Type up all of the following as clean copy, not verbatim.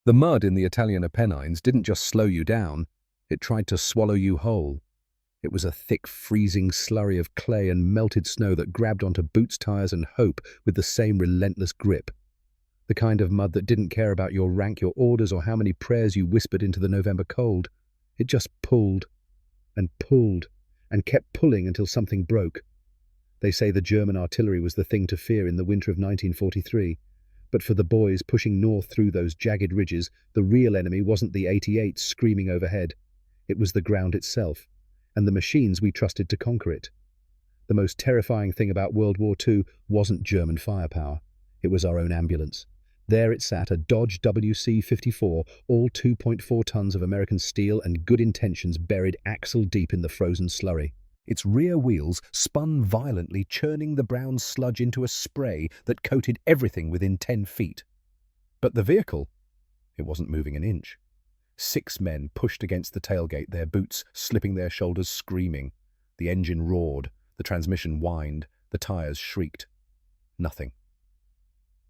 The mud in the Italian Apennines didn't just slow you down, it tried to swallow you whole. It was a thick, freezing slurry of clay and melted snow that grabbed onto boots, tires, and hope with the same relentless grip. The kind of mud that didn't care about your rank, your orders, or how many prayers you whispered into the November cold. It just pulled and kept pulling until something broke. They say the German artillery was the thing to fear in the winter of 1943. But for the boys pushing north through those jagged ridges, the real enemy wasn't the 88s screaming overhead. It was the ground itself, and the machines we trusted to conquer it. The most terrifying thing about World War II wasn't German firepower. It was our own ambulance. There it sat, a Dodge WC-54, all 2.4 tons of American steel and good intentions buried axle deep in the frozen slurry. Its rear wheels spun violently, churning the brown sludge into a spray that coated everything within 10 feet. But the vehicle, it wasn't moving an inch. 6 men pushed against the tailgate, their boots slipping their shoulders, screaming. The engine roared, the transmission whined, the tires shrieked. Nothing.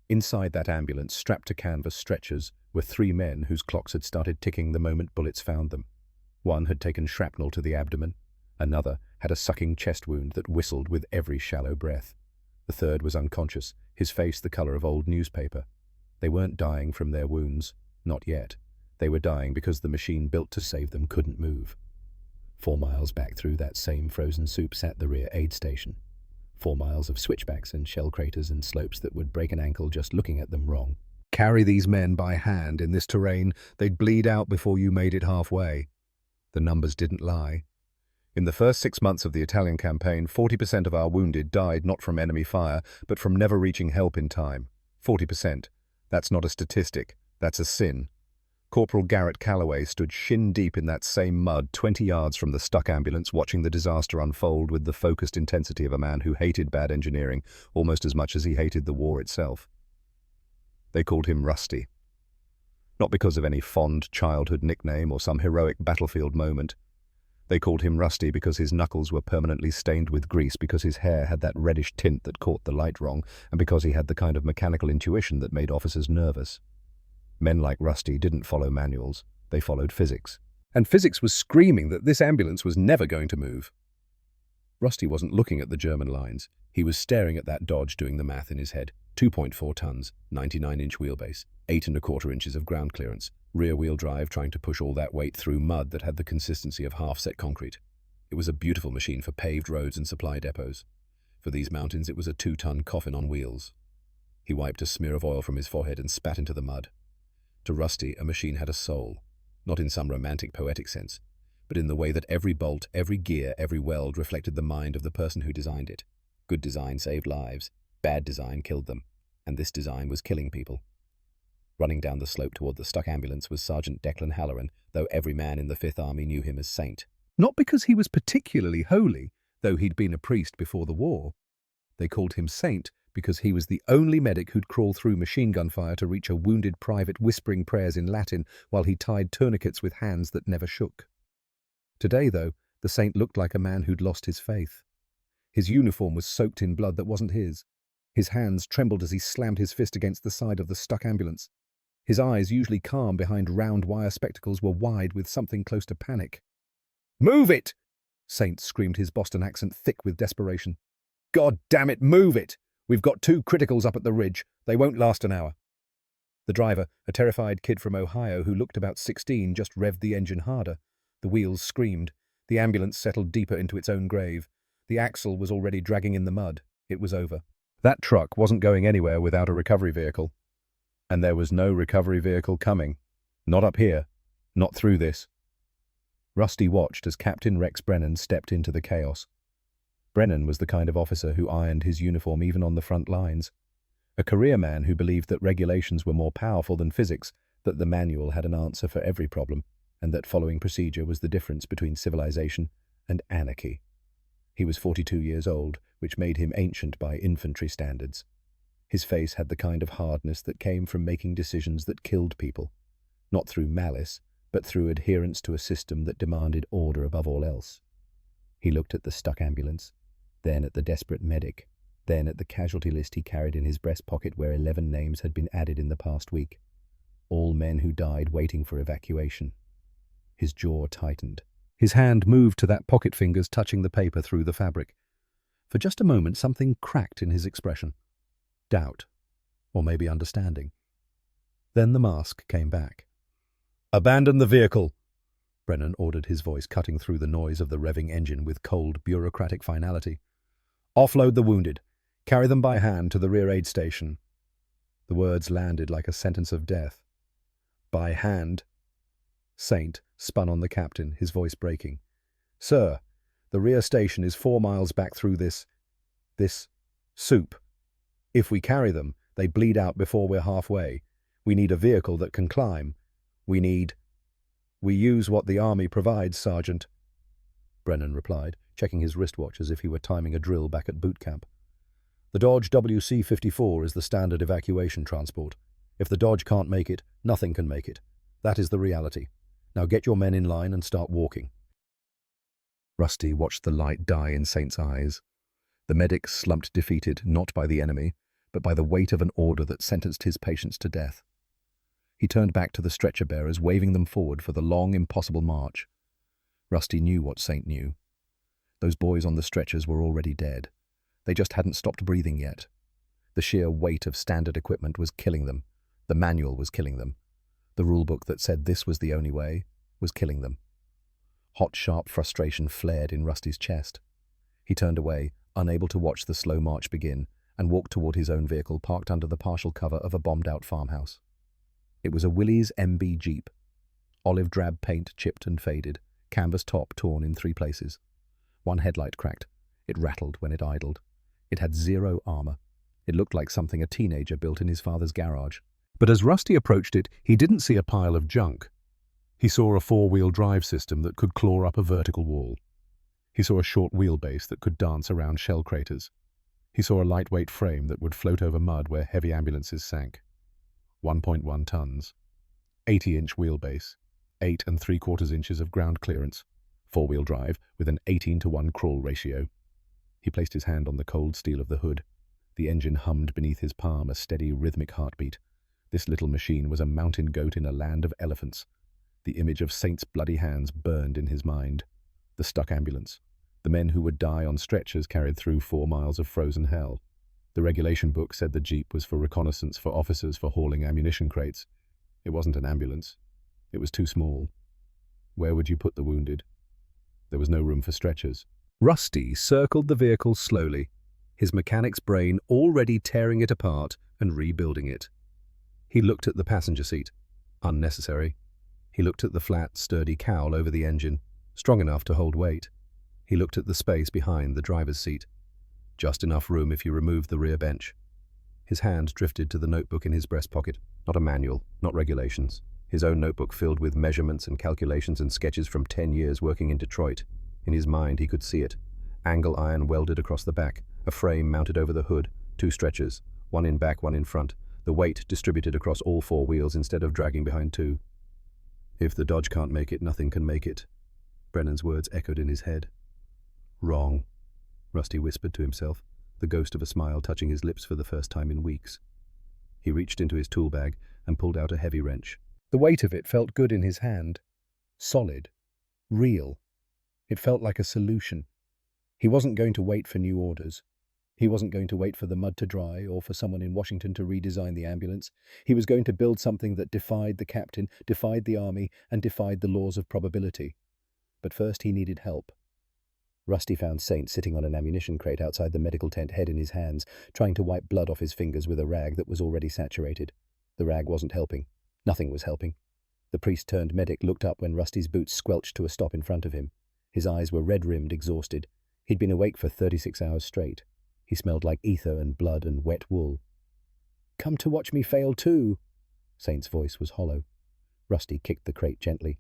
Inside that ambulance, strapped to canvas stretchers, were 3 men whose clocks had started ticking the moment bullets found them. One had taken shrapnel to the abdomen. Another had a sucking chest wound that whistled with every shallow breath. The third was unconscious, his face the color of old newspaper. They weren't dying from their wounds, not yet. They were dying because the machine built to save them couldn't move. 4 miles back through that same frozen soup sat the rear aid station. 4 miles of switchbacks and shell craters and slopes that would break an ankle just looking at them wrong. Carry these men by hand in this terrain, they'd bleed out before you made it halfway. The numbers didn't lie. In the first 6 months of the Italian campaign, 40% of our wounded died not from enemy fire, but from never reaching help in time. 40%. That's not a statistic. That's a sin. Corporal Garrett Calloway stood shin-deep in that same mud 20 yards from the stuck ambulance, watching the disaster unfold with the focused intensity of a man who hated bad engineering almost as much as he hated the war itself. They called him Rusty. Not because of any fond childhood nickname or some heroic battlefield moment. They called him Rusty because his knuckles were permanently stained with grease, because his hair had that reddish tint that caught the light wrong, and because he had the kind of mechanical intuition that made officers nervous. Men like Rusty didn't follow manuals, they followed physics. And physics was screaming that this ambulance was never going to move. Rusty wasn't looking at the German lines. He was staring at that Dodge, doing the math in his head. 2.4 tons, 99-inch wheelbase, 8¼ inches of ground clearance, rear-wheel drive trying to push all that weight through mud that had the consistency of half-set concrete. It was a beautiful machine for paved roads and supply depots. For these mountains, it was a 2-ton coffin on wheels. He wiped a smear of oil from his forehead and spat into the mud. To Rusty, a machine had a soul, not in some romantic, poetic sense, but in the way that every bolt, every gear, every weld reflected the mind of the person who designed it. Good design saved lives, bad design killed them, and this design was killing people. Running down the slope toward the stuck ambulance was Sergeant Declan Halloran, though every man in the Fifth Army knew him as Saint. Not because he was particularly holy, though he'd been a priest before the war. They called him Saint because he was the only medic who'd crawl through machine gun fire to reach a wounded private whispering prayers in Latin while he tied tourniquets with hands that never shook. Today, though, the Saint looked like a man who'd lost his faith. His uniform was soaked in blood that wasn't his. His hands trembled as he slammed his fist against the side of the stuck ambulance. His eyes, usually calm behind round wire spectacles, were wide with something close to panic. "Move it!" Saint screamed, his Boston accent thick with desperation. "God damn it, move it! We've got 2 criticals up at the ridge. They won't last an hour." The driver, a terrified kid from Ohio who looked about 16, just revved the engine harder. The wheels screamed. The ambulance settled deeper into its own grave. The axle was already dragging in the mud. It was over. That truck wasn't going anywhere without a recovery vehicle. And there was no recovery vehicle coming. Not up here. Not through this. Rusty watched as Captain Rex Brennan stepped into the chaos. Brennan was the kind of officer who ironed his uniform even on the front lines. A career man who believed that regulations were more powerful than physics, that the manual had an answer for every problem, and that following procedure was the difference between civilization and anarchy. He was 42 years old, which made him ancient by infantry standards. His face had the kind of hardness that came from making decisions that killed people, not through malice, but through adherence to a system that demanded order above all else. He looked at the stuck ambulance, then at the desperate medic, then at the casualty list he carried in his breast pocket where 11 names had been added in the past week. all men who died waiting for evacuation. His jaw tightened. His hand moved to that pocket fingers touching the paper through the fabric. For just a moment, something cracked in his expression. Doubt, or maybe understanding. Then the mask came back. "Abandon the vehicle," Brennan ordered, his voice cutting through the noise of the revving engine with cold, bureaucratic finality. "Offload the wounded. Carry them by hand to the rear aid station." The words landed like a sentence of death. "By hand?" Saint spun on the captain, his voice breaking. "Sir, the rear station is 4 miles back through this soup. If we carry them, they bleed out before we're halfway. We need a vehicle that can climb. We use what the army provides, Sergeant," Brennan replied, checking his wristwatch as if he were timing a drill back at boot camp. "The Dodge WC-54 is the standard evacuation transport. If the Dodge can't make it, nothing can make it. That is the reality. Now get your men in line and start walking." Rusty watched the light die in Saint's eyes. The medic slumped defeated, not by the enemy, but by the weight of an order that sentenced his patients to death. He turned back to the stretcher-bearers, waving them forward for the long, impossible march. Rusty knew what Saint knew. Those boys on the stretchers were already dead. They just hadn't stopped breathing yet. The sheer weight of standard equipment was killing them. The manual was killing them. The rulebook that said this was the only way was killing them. Hot, sharp frustration flared in Rusty's chest. He turned away, unable to watch the slow march begin, and walked toward his own vehicle parked under the partial cover of a bombed-out farmhouse. It was a Willys MB Jeep. Olive drab paint chipped and faded, canvas top torn in 3 places. One headlight cracked. It rattled when it idled. It had 0 armor. It looked like something a teenager built in his father's garage. But as Rusty approached it, he didn't see a pile of junk. He saw a 4-wheel drive system that could claw up a vertical wall. He saw a short wheelbase that could dance around shell craters. He saw a lightweight frame that would float over mud where heavy ambulances sank. 1.1 tons. 80-inch wheelbase. 8 3/4 inches of ground clearance. 4-wheel drive with an 18-to-1 crawl ratio. He placed his hand on the cold steel of the hood. The engine hummed beneath his palm, a steady, rhythmic heartbeat. This little machine was a mountain goat in a land of elephants. The image of Saint's bloody hands burned in his mind. The stuck ambulance. The men who would die on stretchers carried through 4 miles of frozen hell. The regulation book said the Jeep was for reconnaissance, for officers, for hauling ammunition crates. It wasn't an ambulance. It was too small. Where would you put the wounded? There was no room for stretchers. Rusty circled the vehicle slowly, his mechanic's brain already tearing it apart and rebuilding it. He looked at the passenger seat. Unnecessary. He looked at the flat, sturdy cowl over the engine, strong enough to hold weight. He looked at the space behind the driver's seat. Just enough room if you removed the rear bench. His hand drifted to the notebook in his breast pocket. Not a manual, not regulations. His own notebook filled with measurements and calculations and sketches from 10 years working in Detroit. In his mind, he could see it. Angle iron welded across the back, a frame mounted over the hood, 2 stretchers, one in back, one in front, the weight distributed across all 4 wheels instead of dragging behind 2. If the Dodge can't make it, nothing can make it. Brennan's words echoed in his head. Wrong, Rusty whispered to himself, the ghost of a smile touching his lips for the first time in weeks. He reached into his tool bag and pulled out a heavy wrench. The weight of it felt good in his hand. Solid. Real. It felt like a solution. He wasn't going to wait for new orders. He wasn't going to wait for the mud to dry or for someone in Washington to redesign the ambulance. He was going to build something that defied the captain, defied the army, and defied the laws of probability. But first he needed help. Rusty found Saint sitting on an ammunition crate outside the medical tent, head in his hands, trying to wipe blood off his fingers with a rag that was already saturated. The rag wasn't helping. Nothing was helping. The priest-turned medic looked up when Rusty's boots squelched to a stop in front of him. His eyes were red-rimmed, exhausted. He'd been awake for 36 hours straight. He smelled like ether and blood and wet wool. "Come to watch me fail too." Saint's voice was hollow. Rusty kicked the crate gently.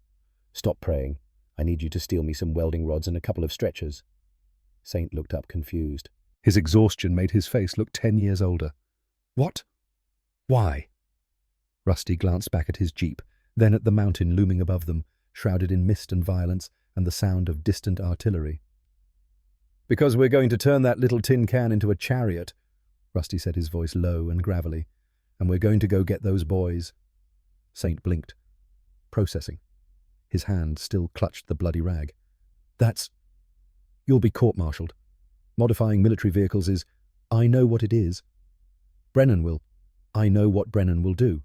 "Stop praying. I need you to steal me some welding rods and a couple of stretchers." Saint looked up confused. His exhaustion made his face look 10 years older. "What? Why?" Rusty glanced back at his Jeep, then at the mountain looming above them, shrouded in mist and violence and the sound of distant artillery. "Because we're going to turn that little tin can into a chariot," Rusty said, his voice low and gravelly, "and we're going to go get those boys." Saint blinked, processing. His hand still clutched the bloody rag. That's... You'll be court-martialed. Modifying military vehicles is... I know what it is. Brennan will... I know what Brennan will do.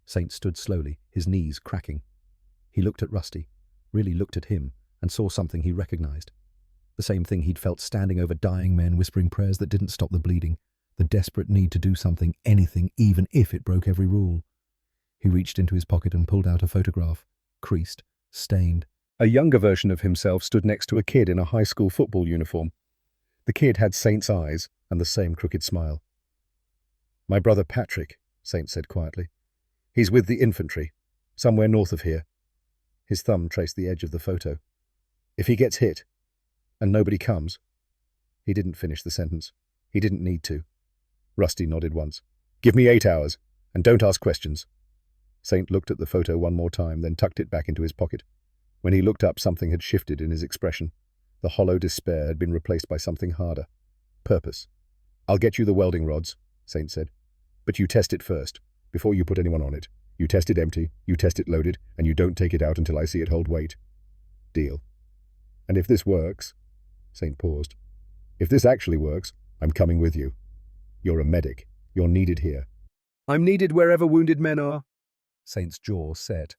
Saint stood slowly, his knees cracking. He looked at Rusty, really looked at him, and saw something he recognized. The same thing he'd felt standing over dying men whispering prayers that didn't stop the bleeding, the desperate need to do something, anything, even if it broke every rule. He reached into his pocket and pulled out a photograph, creased, stained. A younger version of himself stood next to a kid in a high school football uniform. The kid had Saint's eyes and the same crooked smile. "My brother Patrick," Saint said quietly. "He's with the infantry, somewhere north of here." His thumb traced the edge of the photo. "If he gets hit, and nobody comes..." He didn't finish the sentence. He didn't need to. Rusty nodded once. "Give me 8 hours, and don't ask questions." Saint looked at the photo one more time, then tucked it back into his pocket. When he looked up, something had shifted in his expression. The hollow despair had been replaced by something harder. Purpose. "I'll get you the welding rods," Saint said. "But you test it first, before you put anyone on it. You test it empty, you test it loaded, and you don't take it out until I see it hold weight. Deal. And if this works..." Saint paused. "If this actually works, I'm coming with you. You're a medic. You're needed here." "I'm needed wherever wounded men are." Saint's jaw set.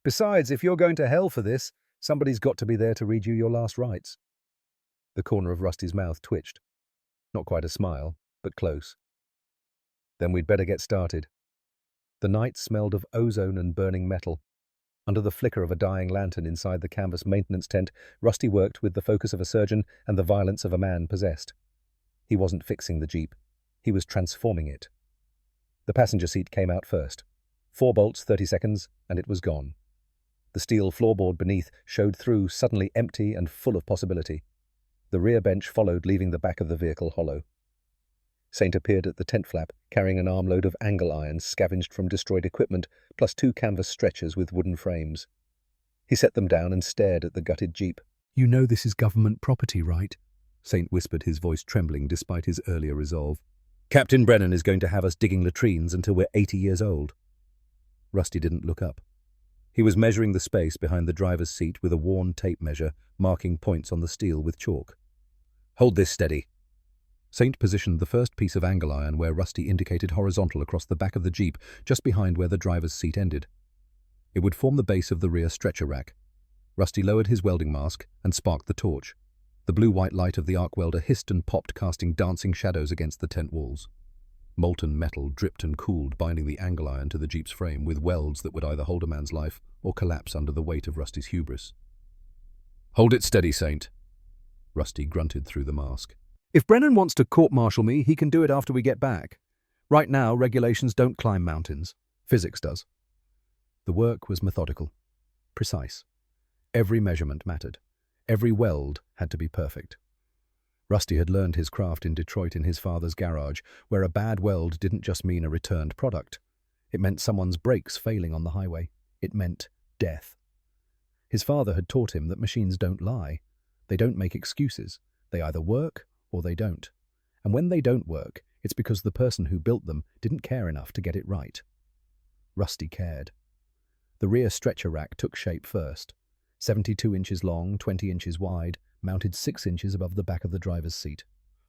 "Besides, if you're going to hell for this, somebody's got to be there to read you your last rites." The corner of Rusty's mouth twitched. Not quite a smile, but close. "Then we'd better get started." The night smelled of ozone and burning metal. Under the flicker of a dying lantern inside the canvas maintenance tent, Rusty worked with the focus of a surgeon and the violence of a man possessed. He wasn't fixing the Jeep. He was transforming it. The passenger seat came out first. 4 bolts, 30 seconds, and it was gone. The steel floorboard beneath showed through, suddenly empty and full of possibility. The rear bench followed, leaving the back of the vehicle hollow. Saint appeared at the tent flap, carrying an armload of angle irons scavenged from destroyed equipment, plus 2 canvas stretchers with wooden frames. He set them down and stared at the gutted Jeep. "You know this is government property, right?" Saint whispered, his voice trembling despite his earlier resolve. "Captain Brennan is going to have us digging latrines until we're 80 years old." Rusty didn't look up. He was measuring the space behind the driver's seat with a worn tape measure, marking points on the steel with chalk. "Hold this steady." Saint positioned the first piece of angle iron where Rusty indicated horizontal across the back of the Jeep, just behind where the driver's seat ended. It would form the base of the rear stretcher rack. Rusty lowered his welding mask and sparked the torch. The blue-white light of the arc welder hissed and popped, casting dancing shadows against the tent walls. Molten metal dripped and cooled, binding the angle iron to the Jeep's frame with welds that would either hold a man's life or collapse under the weight of Rusty's hubris. "Hold it steady, Saint." Rusty grunted through the mask. "If Brennan wants to court-martial me, he can do it after we get back. Right now, regulations don't climb mountains. Physics does." The work was methodical, precise. Every measurement mattered. Every weld had to be perfect. Rusty had learned his craft in Detroit in his father's garage, where a bad weld didn't just mean a returned product. It meant someone's brakes failing on the highway. It meant death. His father had taught him that machines don't lie. They don't make excuses. They either work or they don't. And when they don't work, it's because the person who built them didn't care enough to get it right. Rusty cared. The rear stretcher rack took shape first. 72 inches long, 20 inches wide, mounted 6 inches above the back of the driver's seat.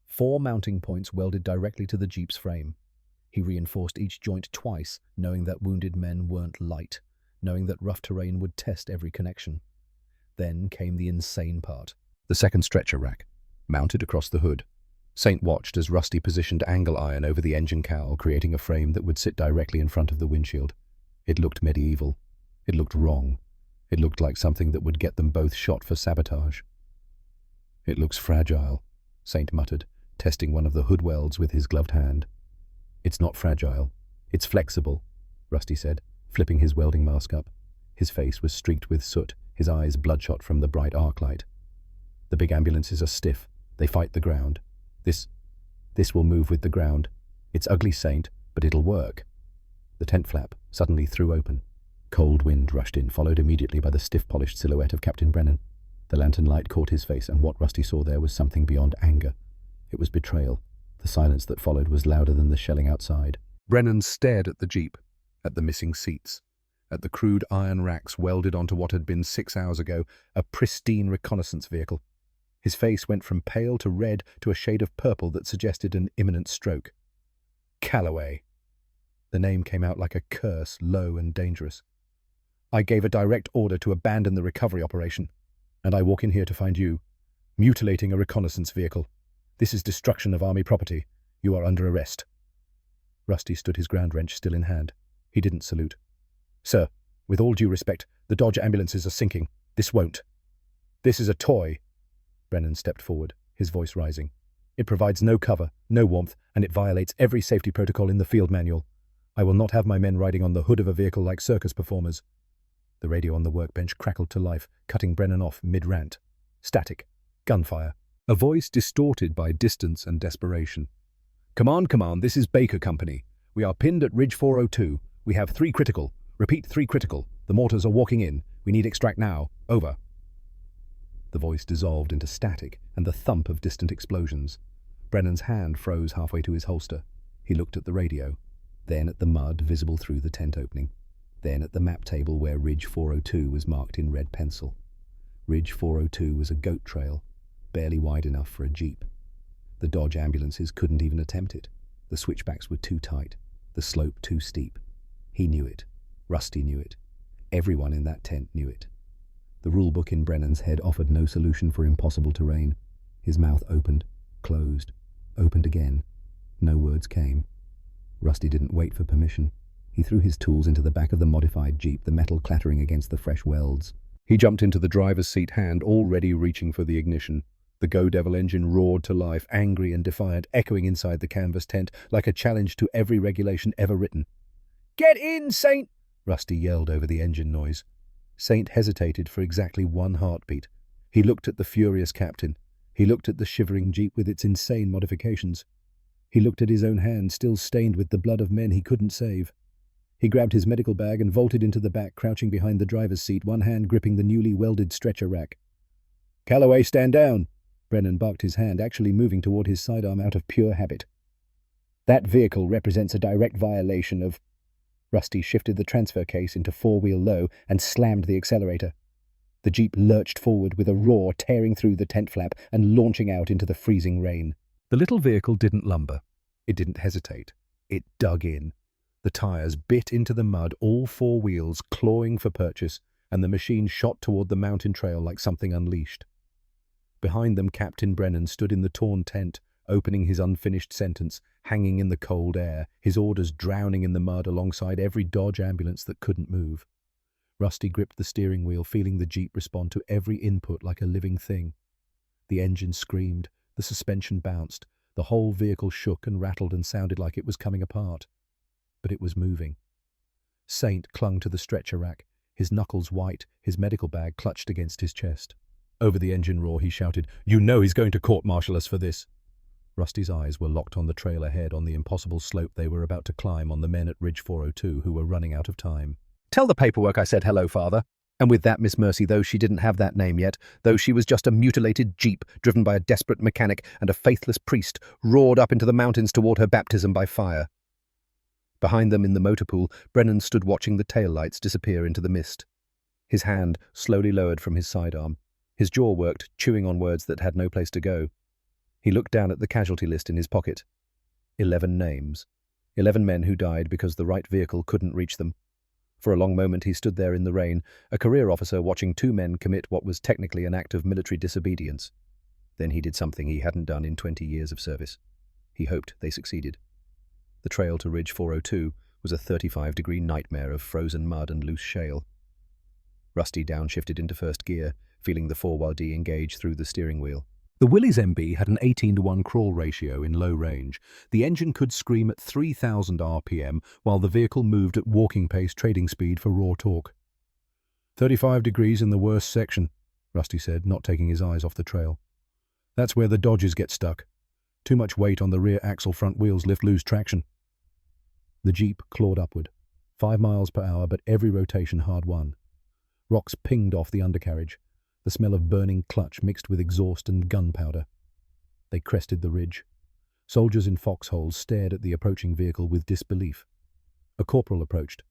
4 mounting points welded directly to the Jeep's frame. He reinforced each joint twice, knowing that wounded men weren't light, knowing that rough terrain would test every connection. Then came the insane part. The second stretcher rack, mounted across the hood. Saint watched as Rusty positioned angle iron over the engine cowl, creating a frame that would sit directly in front of the windshield. It looked medieval. It looked wrong. It looked like something that would get them both shot for sabotage. "It looks fragile," Saint muttered, testing one of the hood welds with his gloved hand. "It's not fragile. It's flexible," Rusty said, flipping his welding mask up. His face was streaked with soot, his eyes bloodshot from the bright arc light. "The big ambulances are stiff. They fight the ground. This will move with the ground. It's ugly, Saint, but it'll work." The tent flap suddenly threw open. Cold wind rushed in, followed immediately by the stiff-polished silhouette of Captain Brennan. The lantern light caught his face, and what Rusty saw there was something beyond anger. It was betrayal. The silence that followed was louder than the shelling outside. Brennan stared at the Jeep, at the missing seats, at the crude iron racks welded onto what had been 6 hours ago a pristine reconnaissance vehicle. His face went from pale to red to a shade of purple that suggested an imminent stroke. Calloway. The name came out like a curse, low and dangerous. I gave a direct order to abandon the recovery operation, and I walk in here to find you, mutilating a reconnaissance vehicle. This is destruction of army property. You are under arrest. Rusty stood his ground wrench still in hand. He didn't salute. Sir, with all due respect, the Dodge ambulances are sinking. This won't. This is a toy. Brennan stepped forward, his voice rising. It provides no cover, no warmth, and it violates every safety protocol in the field manual. I will not have my men riding on the hood of a vehicle like circus performers. The radio on the workbench crackled to life, cutting Brennan off mid-rant. Static. Gunfire. A voice distorted by distance and desperation. Command, this is Baker Company. We are pinned at Ridge 402. We have 3 critical. Repeat, 3 critical. The mortars are walking in. We need extract now. Over. The voice dissolved into static and the thump of distant explosions. Brennan's hand froze halfway to his holster. He looked at the radio, then at the mud visible through the tent opening, then at the map table where Ridge 402 was marked in red pencil. Ridge 402 was a goat trail, barely wide enough for a jeep. The Dodge ambulances couldn't even attempt it. The switchbacks were too tight, the slope too steep. He knew it. Rusty knew it. Everyone in that tent knew it. The rulebook in Brennan's head offered no solution for impossible terrain. His mouth opened, closed, opened again. No words came. Rusty didn't wait for permission. He threw his tools into the back of the modified jeep, the metal clattering against the fresh welds. He jumped into the driver's seat, hand already reaching for the ignition. The Go Devil engine roared to life, angry and defiant, echoing inside the canvas tent like a challenge to every regulation ever written. "Get in, Saint!" Rusty yelled over the engine noise. Saint hesitated for exactly 1 heartbeat. He looked at the furious captain. He looked at the shivering jeep with its insane modifications. He looked at his own hand, still stained with the blood of men he couldn't save. He grabbed his medical bag and vaulted into the back, crouching behind the driver's seat, one hand gripping the newly welded stretcher rack. "Calloway, stand down!" Brennan barked, his hand actually moving toward his sidearm out of pure habit. "That vehicle represents a direct violation of..." Rusty shifted the transfer case into 4-wheel low and slammed the accelerator. The jeep lurched forward with a roar, tearing through the tent flap and launching out into the freezing rain. The little vehicle didn't lumber. It didn't hesitate. It dug in. The tires bit into the mud, all 4 wheels clawing for purchase, and the machine shot toward the mountain trail like something unleashed. Behind them, Captain Brennan stood in the torn tent, opening his unfinished sentence, hanging in the cold air, his orders drowning in the mud alongside every Dodge ambulance that couldn't move. Rusty gripped the steering wheel, feeling the jeep respond to every input like a living thing. The engine screamed, the suspension bounced, the whole vehicle shook and rattled and sounded like it was coming apart. But it was moving. Saint clung to the stretcher rack, his knuckles white, his medical bag clutched against his chest. Over the engine roar, he shouted, "You know he's going to court-martial us for this!" Rusty's eyes were locked on the trail ahead, on the impossible slope they were about to climb, on the men at Ridge 402 who were running out of time. "Tell the paperwork I said hello, Father." And with that, Miss Mercy, though she didn't have that name yet, though she was just a mutilated jeep driven by a desperate mechanic and a faithless priest, roared up into the mountains toward her baptism by fire. Behind them in the motor pool, Brennan stood watching the taillights disappear into the mist. His hand slowly lowered from his sidearm. His jaw worked, chewing on words that had no place to go. He looked down at the casualty list in his pocket. 11 names. 11 men who died because the right vehicle couldn't reach them. For a long moment he stood there in the rain, a career officer watching 2 men commit what was technically an act of military disobedience. Then he did something he hadn't done in 20 years of service. He hoped they succeeded. The trail to Ridge 402 was a 35-degree nightmare of frozen mud and loose shale. Rusty downshifted into first gear, feeling the 4WD engage through the steering wheel. The Willys MB had an 18-to-1 crawl ratio in low range. The engine could scream at 3,000 RPM, while the vehicle moved at walking pace trading speed for raw torque. 35 degrees in the worst section, Rusty said, not taking his eyes off the trail. That's where the Dodges get stuck. Too much weight on the rear axle, front wheels lose traction. The Jeep clawed upward, 5 miles per hour, but every rotation hard won. Rocks pinged off the undercarriage, the smell of burning clutch mixed with exhaust and gunpowder. They crested the ridge. Soldiers in foxholes stared at the approaching vehicle with disbelief. A corporal approached,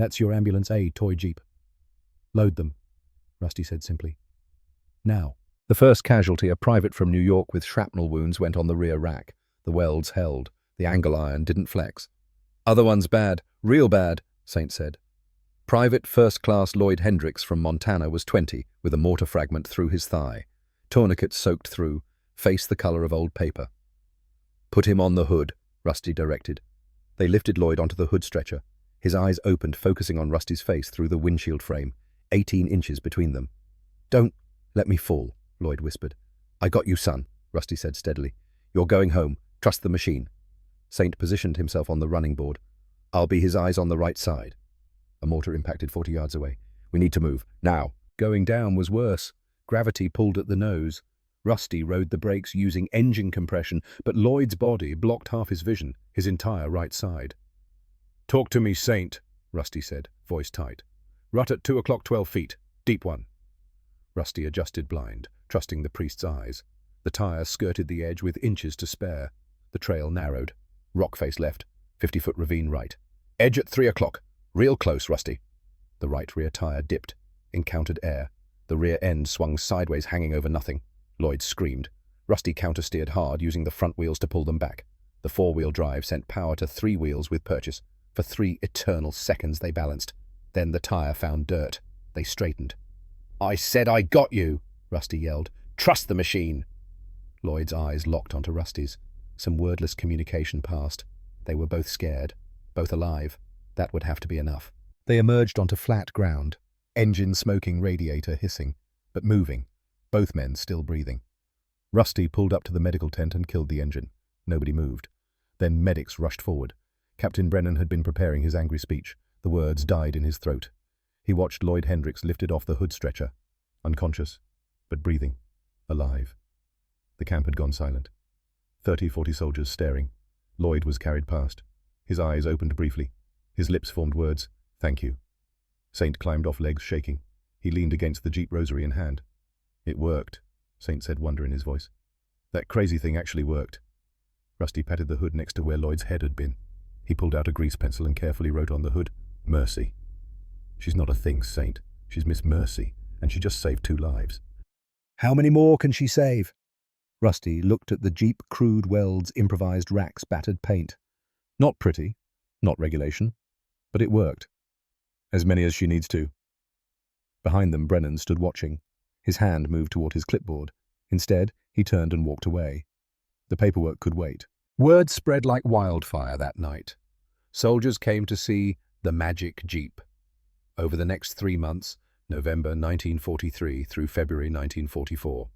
That's your ambulance aid toy jeep. Load them, Rusty said simply. Now. The first casualty, a private from New York with shrapnel wounds, went on the rear rack. The welds held. The angle iron didn't flex. Other one's bad. Real bad, Saint said. Private First Class Lloyd Hendricks from Montana was 20, with a mortar fragment through his thigh. Tourniquet soaked through, face the color of old paper. Put him on the hood, Rusty directed. They lifted Lloyd onto the hood stretcher. His eyes opened, focusing on Rusty's face through the windshield frame, 18 inches between them. Don't let me fall, Lloyd whispered. I got you, son, Rusty said steadily. You're going home. Trust the machine. Saint positioned himself on the running board. I'll be his eyes on the right side. A mortar impacted 40 yards away. We need to move. Now. Going down was worse. Gravity pulled at the nose. Rusty rode the brakes using engine compression, but Lloyd's body blocked half his vision, his entire right side. Talk to me, Saint, Rusty said, voice tight. Rut at 2 o'clock, 12 feet. Deep one. Rusty adjusted blind, trusting the priest's eyes. The tire skirted the edge with inches to spare. The trail narrowed. Rock face left, 50-foot ravine right. Edge at 3 o'clock. Real close, Rusty. The right rear tire dipped, encountered air. The rear end swung sideways, hanging over nothing. Lloyd screamed. Rusty countersteered hard, using the front wheels to pull them back. The four-wheel drive sent power to 3 wheels with purchase. For 3 eternal seconds they balanced. Then the tire found dirt. They straightened. I said I got you, Rusty yelled. Trust the machine. Lloyd's eyes locked onto Rusty's. Some wordless communication passed. They were both scared, both alive. That would have to be enough. They emerged onto flat ground, engine smoking, radiator hissing, but moving, both men still breathing. Rusty pulled up to the medical tent and killed the engine. Nobody moved. Then medics rushed forward. Captain Brennan had been preparing his angry speech. The words died in his throat. He watched Lloyd Hendricks lifted off the hood stretcher, unconscious, but breathing, alive. The camp had gone silent. 30-40 soldiers staring. Lloyd was carried past. His eyes opened briefly. His lips formed words, "Thank you." Saint climbed off, legs shaking. He leaned against the jeep, rosary in hand. It worked, Saint said, wonder in his voice. That crazy thing actually worked. Rusty patted the hood next to where Lloyd's head had been. He pulled out a grease pencil and carefully wrote on the hood, Mercy. She's not a thing, Saint. She's Miss Mercy, and she just saved 2 lives. How many more can she save? Rusty looked at the jeep, crude welds, improvised racks, battered paint. Not pretty, not regulation, but it worked. As many as she needs to. Behind them, Brennan stood watching. His hand moved toward his clipboard. Instead, he turned and walked away. The paperwork could wait. Word spread like wildfire that night. Soldiers came to see the magic jeep. Over the next 3 months, November 1943 through February 1944,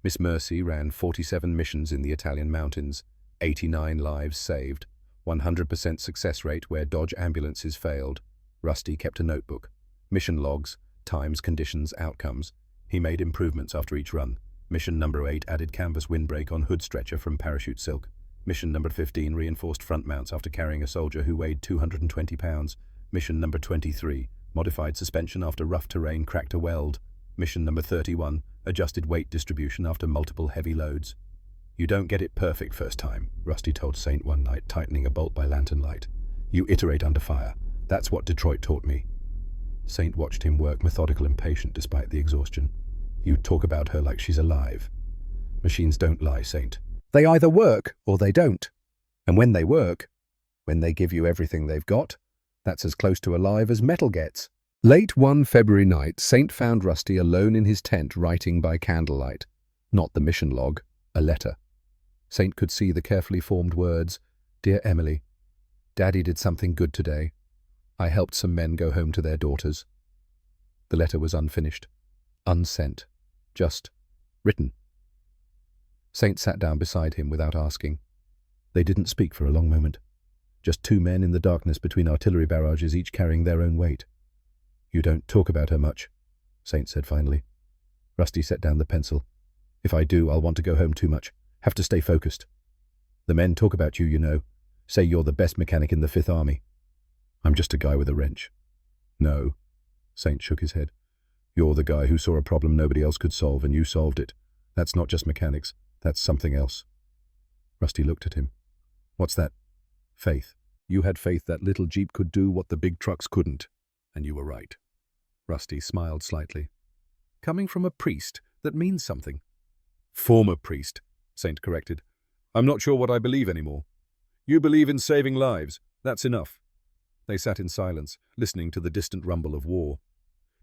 Miss Mercy ran 47 missions in the Italian mountains, 89 lives saved, 100% success rate where Dodge ambulances failed. Rusty kept a notebook. Mission logs, times, conditions, outcomes. He made improvements after each run. Mission number 8 added canvas windbreak on hood stretcher from parachute silk. Mission number 15 reinforced front mounts after carrying a soldier who weighed 220 pounds. Mission number 23 modified suspension after rough terrain cracked a weld. Mission number 31 adjusted weight distribution after multiple heavy loads. You don't get it perfect first time, Rusty told Saint one night, tightening a bolt by lantern light. You iterate under fire. That's what Detroit taught me. Saint watched him work, methodical and patient despite the exhaustion. You talk about her like she's alive. Machines don't lie, Saint. They either work or they don't. And when they work, when they give you everything they've got, that's as close to alive as metal gets. Late one February night, Saint found Rusty alone in his tent writing by candlelight. Not the mission log, a letter. Saint could see the carefully formed words, Dear Emily, Daddy did something good today. I helped some men go home to their daughters. The letter was unfinished, unsent, just written. Saint sat down beside him without asking. They didn't speak for a long moment. Just 2 men in the darkness between artillery barrages, each carrying their own weight. You don't talk about her much, Saint said finally. Rusty set down the pencil. If I do, I'll want to go home too much. Have to stay focused. The men talk about you, you know. Say you're the best mechanic in the 5th Army. I'm just a guy with a wrench. No, Saint shook his head. You're the guy who saw a problem nobody else could solve, and you solved it. That's not just mechanics. That's something else. Rusty looked at him. What's that? Faith. You had faith that little jeep could do what the big trucks couldn't. And you were right. Rusty smiled slightly. Coming from a priest, that means something. Former priest, Saint corrected. I'm not sure what I believe anymore. You believe in saving lives. That's enough. They sat in silence, listening to the distant rumble of war.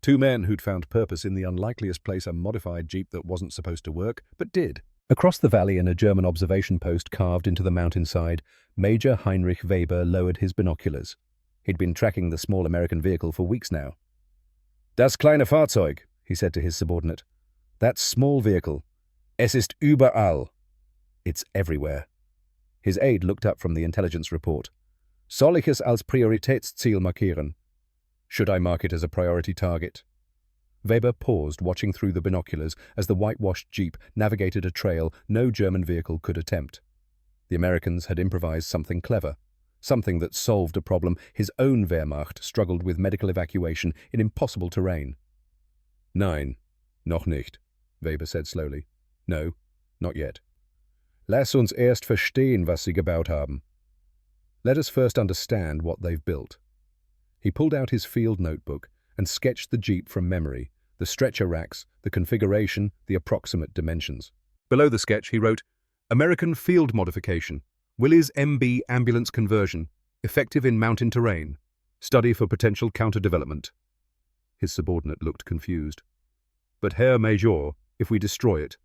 Two men who'd found purpose in the unlikeliest place, a modified jeep that wasn't supposed to work, but did. Across the valley, in a German observation post carved into the mountainside, Major Heinrich Weber lowered his binoculars. He'd been tracking the small American vehicle for weeks now. Das kleine Fahrzeug, he said to his subordinate. That small vehicle. Es ist überall. It's everywhere. His aide looked up from the intelligence report. Soll ich es als Prioritätsziel markieren? Should I mark it as a priority target? Weber paused, watching through the binoculars as the whitewashed jeep navigated a trail no German vehicle could attempt. The Americans had improvised something clever, something that solved a problem his own Wehrmacht struggled with: medical evacuation in impossible terrain. Nein, noch nicht, Weber said slowly. No, not yet. Lass uns erst verstehen, was sie gebaut haben. Let us first understand what they've built. He pulled out his field notebook and sketched the jeep from memory, the stretcher racks, the configuration, the approximate dimensions. Below the sketch he wrote, American field modification, Willys MB ambulance conversion, effective in mountain terrain, study for potential counter-development. His subordinate looked confused. But Herr Major, if we destroy it,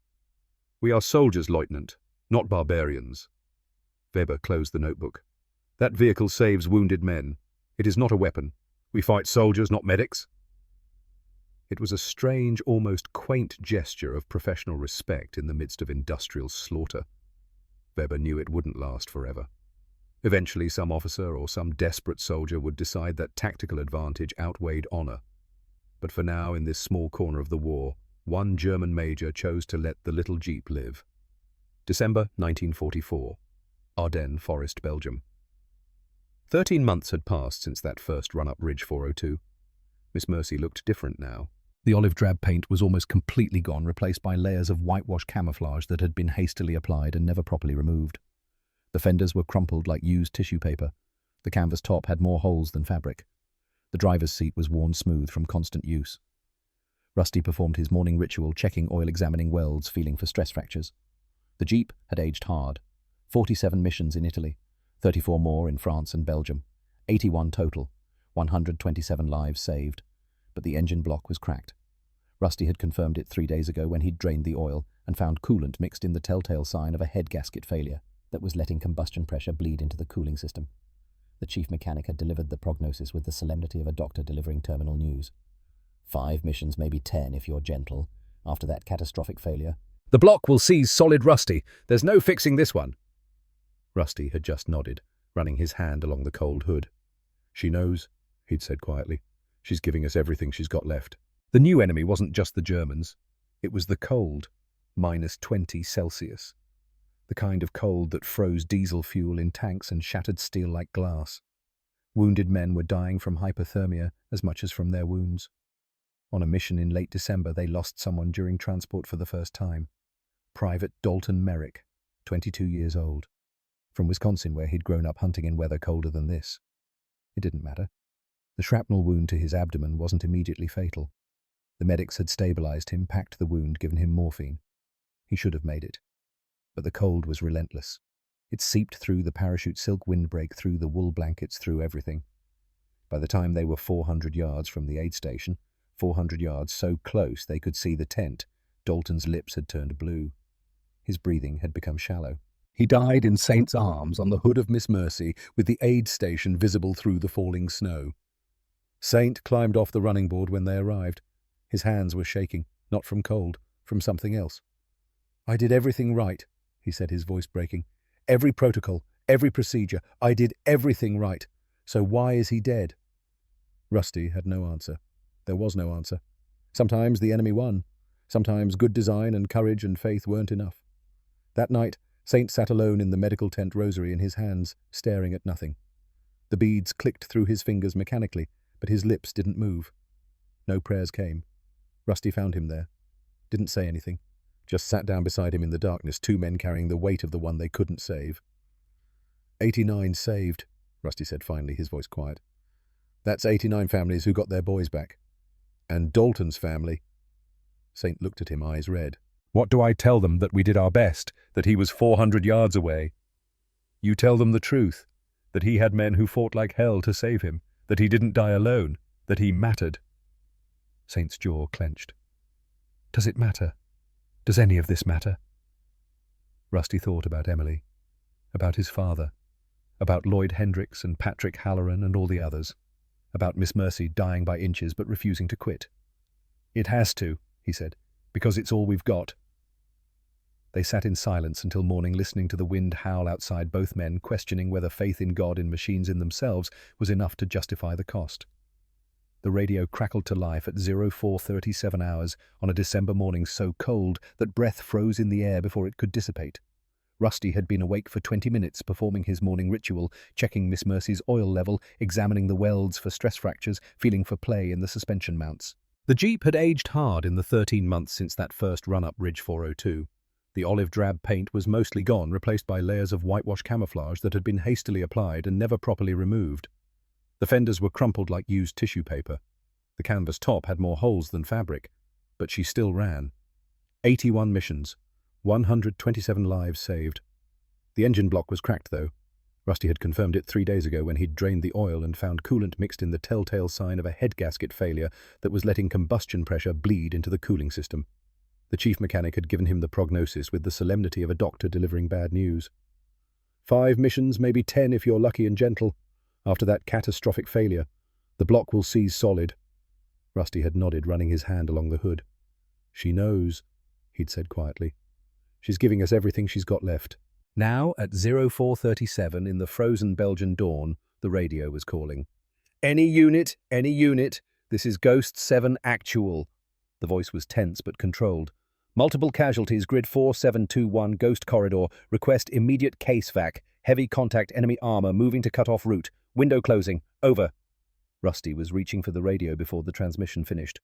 we are soldiers, Lieutenant, not barbarians. Weber closed the notebook. That vehicle saves wounded men. It is not a weapon. We fight soldiers, not medics. It was a strange, almost quaint gesture of professional respect in the midst of industrial slaughter. Weber knew it wouldn't last forever. Eventually, some officer or some desperate soldier would decide that tactical advantage outweighed honor. But for now, in this small corner of the war, one German major chose to let the little jeep live. December 1944, Ardennes Forest, Belgium. 13 months had passed since that first run up Ridge 402. Miss Mercy looked different now. The olive drab paint was almost completely gone, replaced by layers of whitewash camouflage that had been hastily applied and never properly removed. The fenders were crumpled like used tissue paper. The canvas top had more holes than fabric. The driver's seat was worn smooth from constant use. Rusty performed his morning ritual, checking oil, examining welds, feeling for stress fractures. The jeep had aged hard. 47 missions in Italy, 34 more in France and Belgium, 81 total, 127 lives saved. But the engine block was cracked. Rusty had confirmed it 3 days ago when he'd drained the oil and found coolant mixed in, the telltale sign of a head gasket failure that was letting combustion pressure bleed into the cooling system. The chief mechanic had delivered the prognosis with the solemnity of a doctor delivering terminal news. 5 missions, maybe 10 if you're gentle, after that catastrophic failure. The block will seize solid, Rusty. There's no fixing this one. Rusty had just nodded, running his hand along the cold hood. She knows, he'd said quietly. She's giving us everything she's got left. The new enemy wasn't just the Germans. It was the cold, -20 Celsius. The kind of cold that froze diesel fuel in tanks and shattered steel like glass. Wounded men were dying from hypothermia as much as from their wounds. On a mission in late December, they lost someone during transport for the first time. Private Dalton Merrick, 22 years old, from Wisconsin, where he'd grown up hunting in weather colder than this. It didn't matter. The shrapnel wound to his abdomen wasn't immediately fatal. The medics had stabilized him, packed the wound, given him morphine. He should have made it. But the cold was relentless. It seeped through the parachute silk windbreak, through the wool blankets, through everything. By the time they were 400 yards from the aid station, 400 yards so close they could see the tent, Dalton's lips had turned blue. His breathing had become shallow. He died in Saint's arms on the hood of Miss Mercy, with the aid station visible through the falling snow. Saint climbed off the running board when they arrived. His hands were shaking, not from cold, from something else. I did everything right, he said, his voice breaking. Every protocol, every procedure, I did everything right. So why is he dead? Rusty had no answer. There was no answer. Sometimes the enemy won. Sometimes good design and courage and faith weren't enough. That night, Saint sat alone in the medical tent, rosary in his hands, staring at nothing. The beads clicked through his fingers mechanically, but his lips didn't move. No prayers came. Rusty found him there. Didn't say anything. Just sat down beside him in the darkness, 2 men carrying the weight of the one they couldn't save. 89 saved, Rusty said finally, his voice quiet. That's 89 families who got their boys back. And Dalton's family. Saint looked at him, eyes red. What do I tell them? That we did our best, that he was 400 yards away? You tell them the truth, that he had men who fought like hell to save him, that he didn't die alone, that he mattered. Saint's jaw clenched. Does it matter? Does any of this matter? Rusty thought about Emily, about his father, about Lloyd Hendricks and Patrick Halloran and all the others, about Miss Mercy dying by inches but refusing to quit. It has to, he said, because it's all we've got. They sat in silence until morning, listening to the wind howl outside, both men questioning whether faith in God and machines in themselves was enough to justify the cost. The radio crackled to life at 04:37 hours on a December morning so cold that breath froze in the air before it could dissipate. Rusty had been awake for 20 minutes, performing his morning ritual, checking Miss Mercy's oil level, examining the welds for stress fractures, feeling for play in the suspension mounts. The Jeep had aged hard in the 13 months since that first run up Ridge 402. The olive-drab paint was mostly gone, replaced by layers of whitewash camouflage that had been hastily applied and never properly removed. The fenders were crumpled like used tissue paper. The canvas top had more holes than fabric, but she still ran. 81 missions, 127 lives saved. The engine block was cracked, though. Rusty had confirmed it 3 days ago when he'd drained the oil and found coolant mixed in the telltale sign of a head gasket failure that was letting combustion pressure bleed into the cooling system. The chief mechanic had given him the prognosis with the solemnity of a doctor delivering bad news. 5 missions, maybe 10 if you're lucky and gentle. After that catastrophic failure, the block will seize solid. Rusty had nodded, running his hand along the hood. She knows, he'd said quietly. She's giving us everything she's got left. Now, at 04:37 in the frozen Belgian dawn, the radio was calling. Any unit, this is Ghost 7 Actual. The voice was tense but controlled. Multiple casualties, grid 4721, Ghost Corridor. Request immediate case vac. Heavy contact enemy armor moving to cut off route. Window closing. Over. Rusty was reaching for the radio before the transmission finished.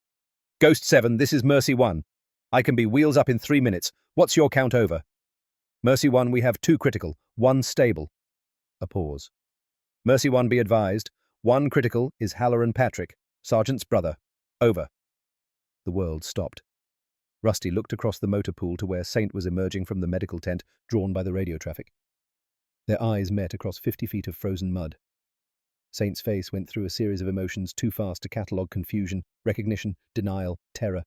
Ghost 7, this is Mercy 1. I can be wheels up in 3 minutes. What's your count over? Mercy 1, we have 2 critical, 1 stable. A pause. Mercy 1, be advised. 1 critical is Halloran Patrick, Sergeant's brother. Over. The world stopped. Rusty looked across the motor pool to where Saint was emerging from the medical tent, drawn by the radio traffic. Their eyes met across 50 feet of frozen mud. Saint's face went through a series of emotions too fast to catalogue: confusion, recognition, denial, terror.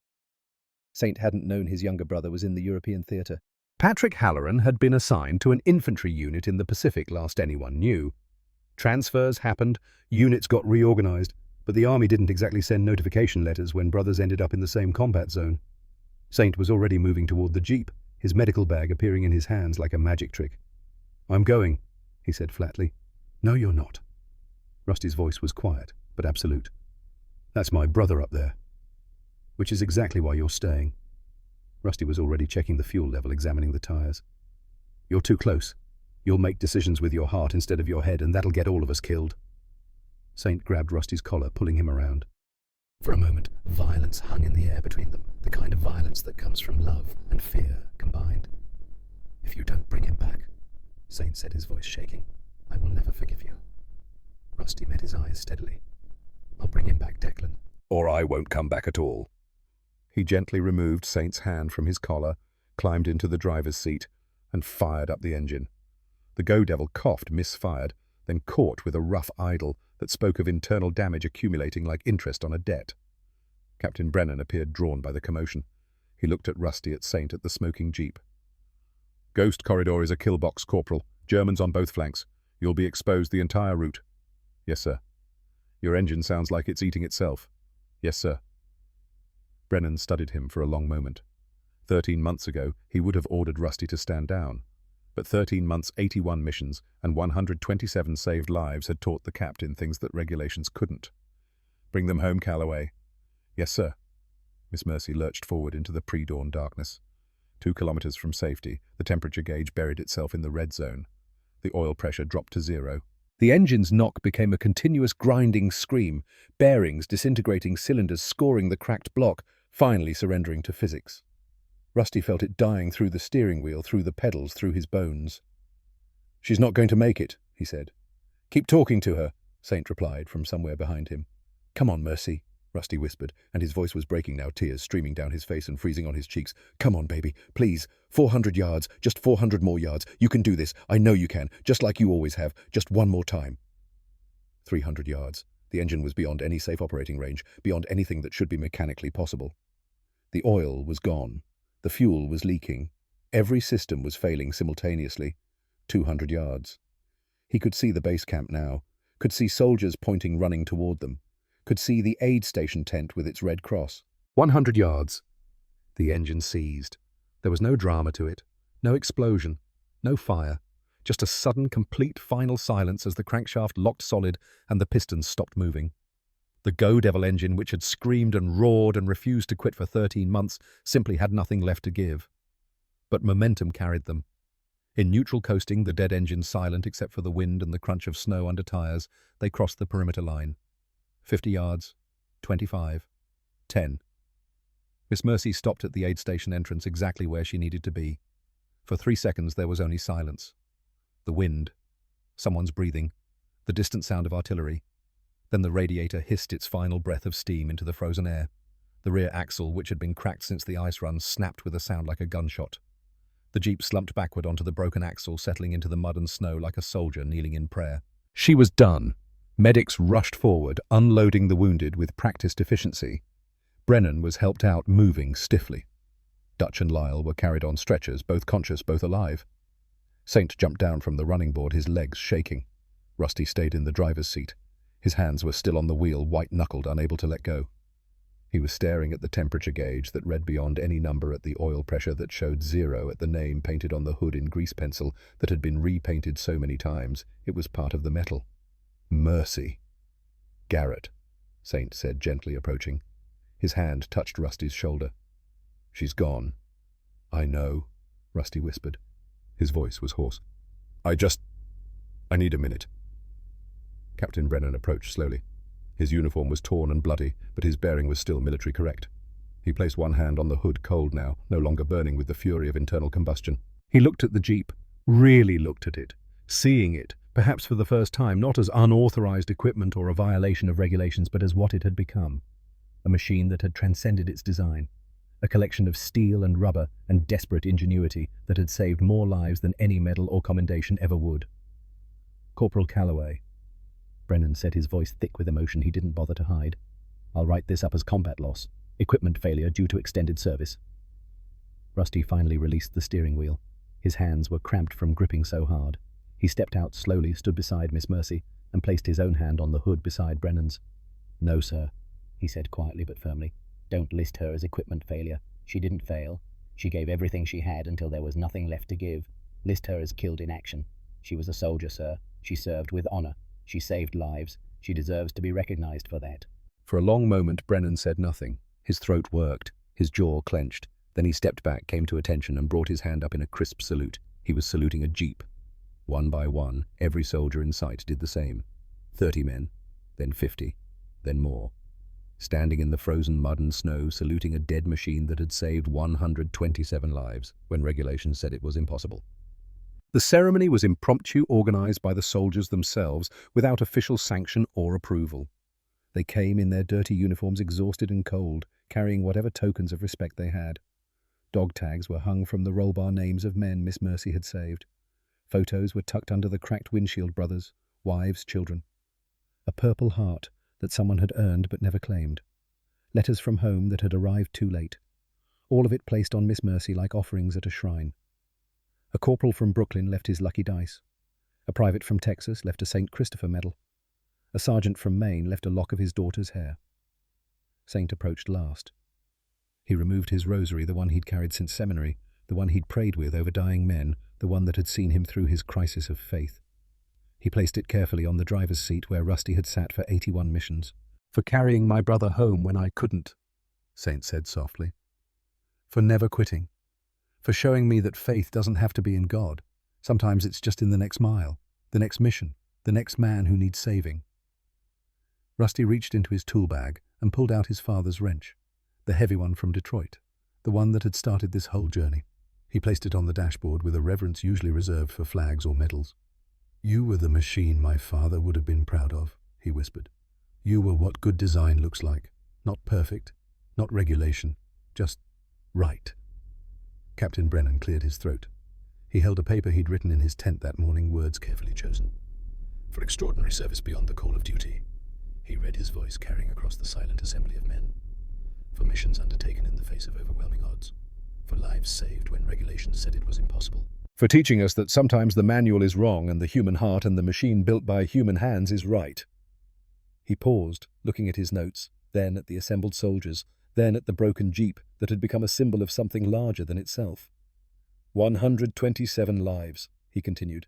Saint hadn't known his younger brother was in the European theatre. Patrick Halloran had been assigned to an infantry unit in the Pacific last anyone knew. Transfers happened, units got reorganized, but the army didn't exactly send notification letters when brothers ended up in the same combat zone. Saint was already moving toward the Jeep, his medical bag appearing in his hands like a magic trick. I'm going, he said flatly. No, you're not. Rusty's voice was quiet, but absolute. That's my brother up there. Which is exactly why you're staying. Rusty was already checking the fuel level, examining the tires. You're too close. You'll make decisions with your heart instead of your head, and that'll get all of us killed. Saint grabbed Rusty's collar, pulling him around. For a moment, violence hung in the air between them, the kind of violence that comes from love and fear combined. If you don't bring him back, Saint said, his voice shaking, I will never forgive you. Rusty met his eyes steadily. I'll bring him back, Declan. Or I won't come back at all. He gently removed Saint's hand from his collar, climbed into the driver's seat, and fired up the engine. The Go-Devil coughed, misfired, then caught with a rough idle that spoke of internal damage accumulating like interest on a debt. Captain Brennan appeared drawn by the commotion. He looked at Rusty, at Saint, at the smoking Jeep. Ghost Corridor is a kill box, Corporal. Germans on both flanks. You'll be exposed the entire route. Yes, sir. Your engine sounds like it's eating itself. Yes, sir. Brennan studied him for a long moment. 13 months ago, he would have ordered Rusty to stand down. But 13 months, 81 missions, and 127 saved lives had taught the captain things that regulations couldn't. Bring them home, Calloway. Yes, sir. Miss Mercy lurched forward into the pre-dawn darkness. 2 kilometers from safety, the temperature gauge buried itself in the red zone. The oil pressure dropped to 0. The engine's knock became a continuous grinding scream, bearings disintegrating, cylinders scoring the cracked block, finally surrendering to physics. Rusty felt it dying through the steering wheel, through the pedals, through his bones. She's not going to make it, he said. Keep talking to her. Saint replied from somewhere behind him. "Come on, Mercy," Rusty whispered, and his voice was breaking now, tears streaming down his face and freezing on his cheeks. "Come on, baby, please. 400 yards, just 400 more yards. You can do this. I know you can, just like you always have. Just one more time." 300 yards. The engine was beyond any safe operating range, beyond anything that should be mechanically possible. The oil was gone. The fuel was leaking. Every system was failing simultaneously. 200 yards. He could see the base camp now, could see soldiers pointing running toward them, could see the aid station tent with its red cross. 100 yards. The engine seized. There was no drama to it, no explosion, no fire, just a sudden, complete final silence as the crankshaft locked solid and the pistons stopped moving. The Go Devil engine, which had screamed and roared and refused to quit for 13 months, simply had nothing left to give. But momentum carried them. In neutral coasting, the dead engine silent except for the wind and the crunch of snow under tires, they crossed the perimeter line. 50 yards, 25, 10. Miss Mercy stopped at the aid station entrance exactly where she needed to be. For 3 seconds there was only silence. The wind, someone's breathing, the distant sound of artillery. Then the radiator hissed its final breath of steam into the frozen air. The rear axle, which had been cracked since the ice run, snapped with a sound like a gunshot. The Jeep slumped backward onto the broken axle, settling into the mud and snow like a soldier kneeling in prayer. She was done. Medics rushed forward, unloading the wounded with practiced efficiency. Brennan was helped out, moving stiffly. Dutch and Lyle were carried on stretchers, both conscious, both alive. Saint jumped down from the running board, his legs shaking. Rusty stayed in the driver's seat. His hands were still on the wheel, white-knuckled, unable to let go. He was staring at the temperature gauge that read beyond any number at the oil pressure that showed 0 at the name painted on the hood in grease pencil that had been repainted so many times it was part of the metal. Mercy. "Garrett," Saint said, gently approaching. His hand touched Rusty's shoulder. "She's gone." "I know," Rusty whispered. His voice was hoarse. I need a minute." Captain Brennan approached slowly. His uniform was torn and bloody, but his bearing was still military correct. He placed one hand on the hood, cold now, no longer burning with the fury of internal combustion. He looked at the Jeep, really looked at it, seeing it, perhaps for the first time, not as unauthorized equipment or a violation of regulations, but as what it had become. A machine that had transcended its design. A collection of steel and rubber and desperate ingenuity that had saved more lives than any medal or commendation ever would. "Corporal Calloway," Brennan said, his voice thick with emotion he didn't bother to hide. "I'll write this up as combat loss. Equipment failure due to extended service." Rusty finally released the steering wheel. His hands were cramped from gripping so hard. He stepped out slowly, stood beside Miss Mercy, and placed his own hand on the hood beside Brennan's. "No, sir," he said quietly but firmly. "Don't list her as equipment failure. She didn't fail. She gave everything she had until there was nothing left to give. List her as killed in action. She was a soldier, sir. She served with honor. She saved lives. She deserves to be recognized for that." For a long moment, Brennan said nothing. His throat worked, his jaw clenched. Then he stepped back, came to attention, and brought his hand up in a crisp salute. He was saluting a Jeep. One by one, every soldier in sight did the same. 30 men, then 50, then more. Standing in the frozen mud and snow, saluting a dead machine that had saved 127 lives, when regulations said it was impossible. The ceremony was impromptu, organized by the soldiers themselves, without official sanction or approval. They came in their dirty uniforms, exhausted and cold, carrying whatever tokens of respect they had. Dog tags were hung from the roll bar names of men Miss Mercy had saved. Photos were tucked under the cracked windshield, brothers, wives, children. A purple heart that someone had earned but never claimed. Letters from home that had arrived too late. All of it placed on Miss Mercy like offerings at a shrine. A corporal from Brooklyn left his lucky dice. A private from Texas left a St. Christopher medal. A sergeant from Maine left a lock of his daughter's hair. Saint approached last. He removed his rosary, the one he'd carried since seminary, the one he'd prayed with over dying men, the one that had seen him through his crisis of faith. He placed it carefully on the driver's seat where Rusty had sat for 81 missions. "For carrying my brother home when I couldn't," Saint said softly. "For never quitting. For showing me that faith doesn't have to be in God. Sometimes it's just in the next mile, the next mission, the next man who needs saving." Rusty reached into his tool bag and pulled out his father's wrench, the heavy one from Detroit, the one that had started this whole journey. He placed it on the dashboard with a reverence usually reserved for flags or medals. "You were the machine my father would have been proud of," he whispered. "You were what good design looks like. Not perfect, not regulation, just right." Captain Brennan cleared his throat. He held a paper he'd written in his tent that morning, words carefully chosen. "For extraordinary service beyond the call of duty," he read, his voice carrying across the silent assembly of men. "For missions undertaken in the face of overwhelming odds. For lives saved when regulations said it was impossible. For teaching us that sometimes the manual is wrong and the human heart and the machine built by human hands is right." He paused, looking at his notes, then at the assembled soldiers, then at the broken jeep that had become a symbol of something larger than itself. 127 lives, he continued.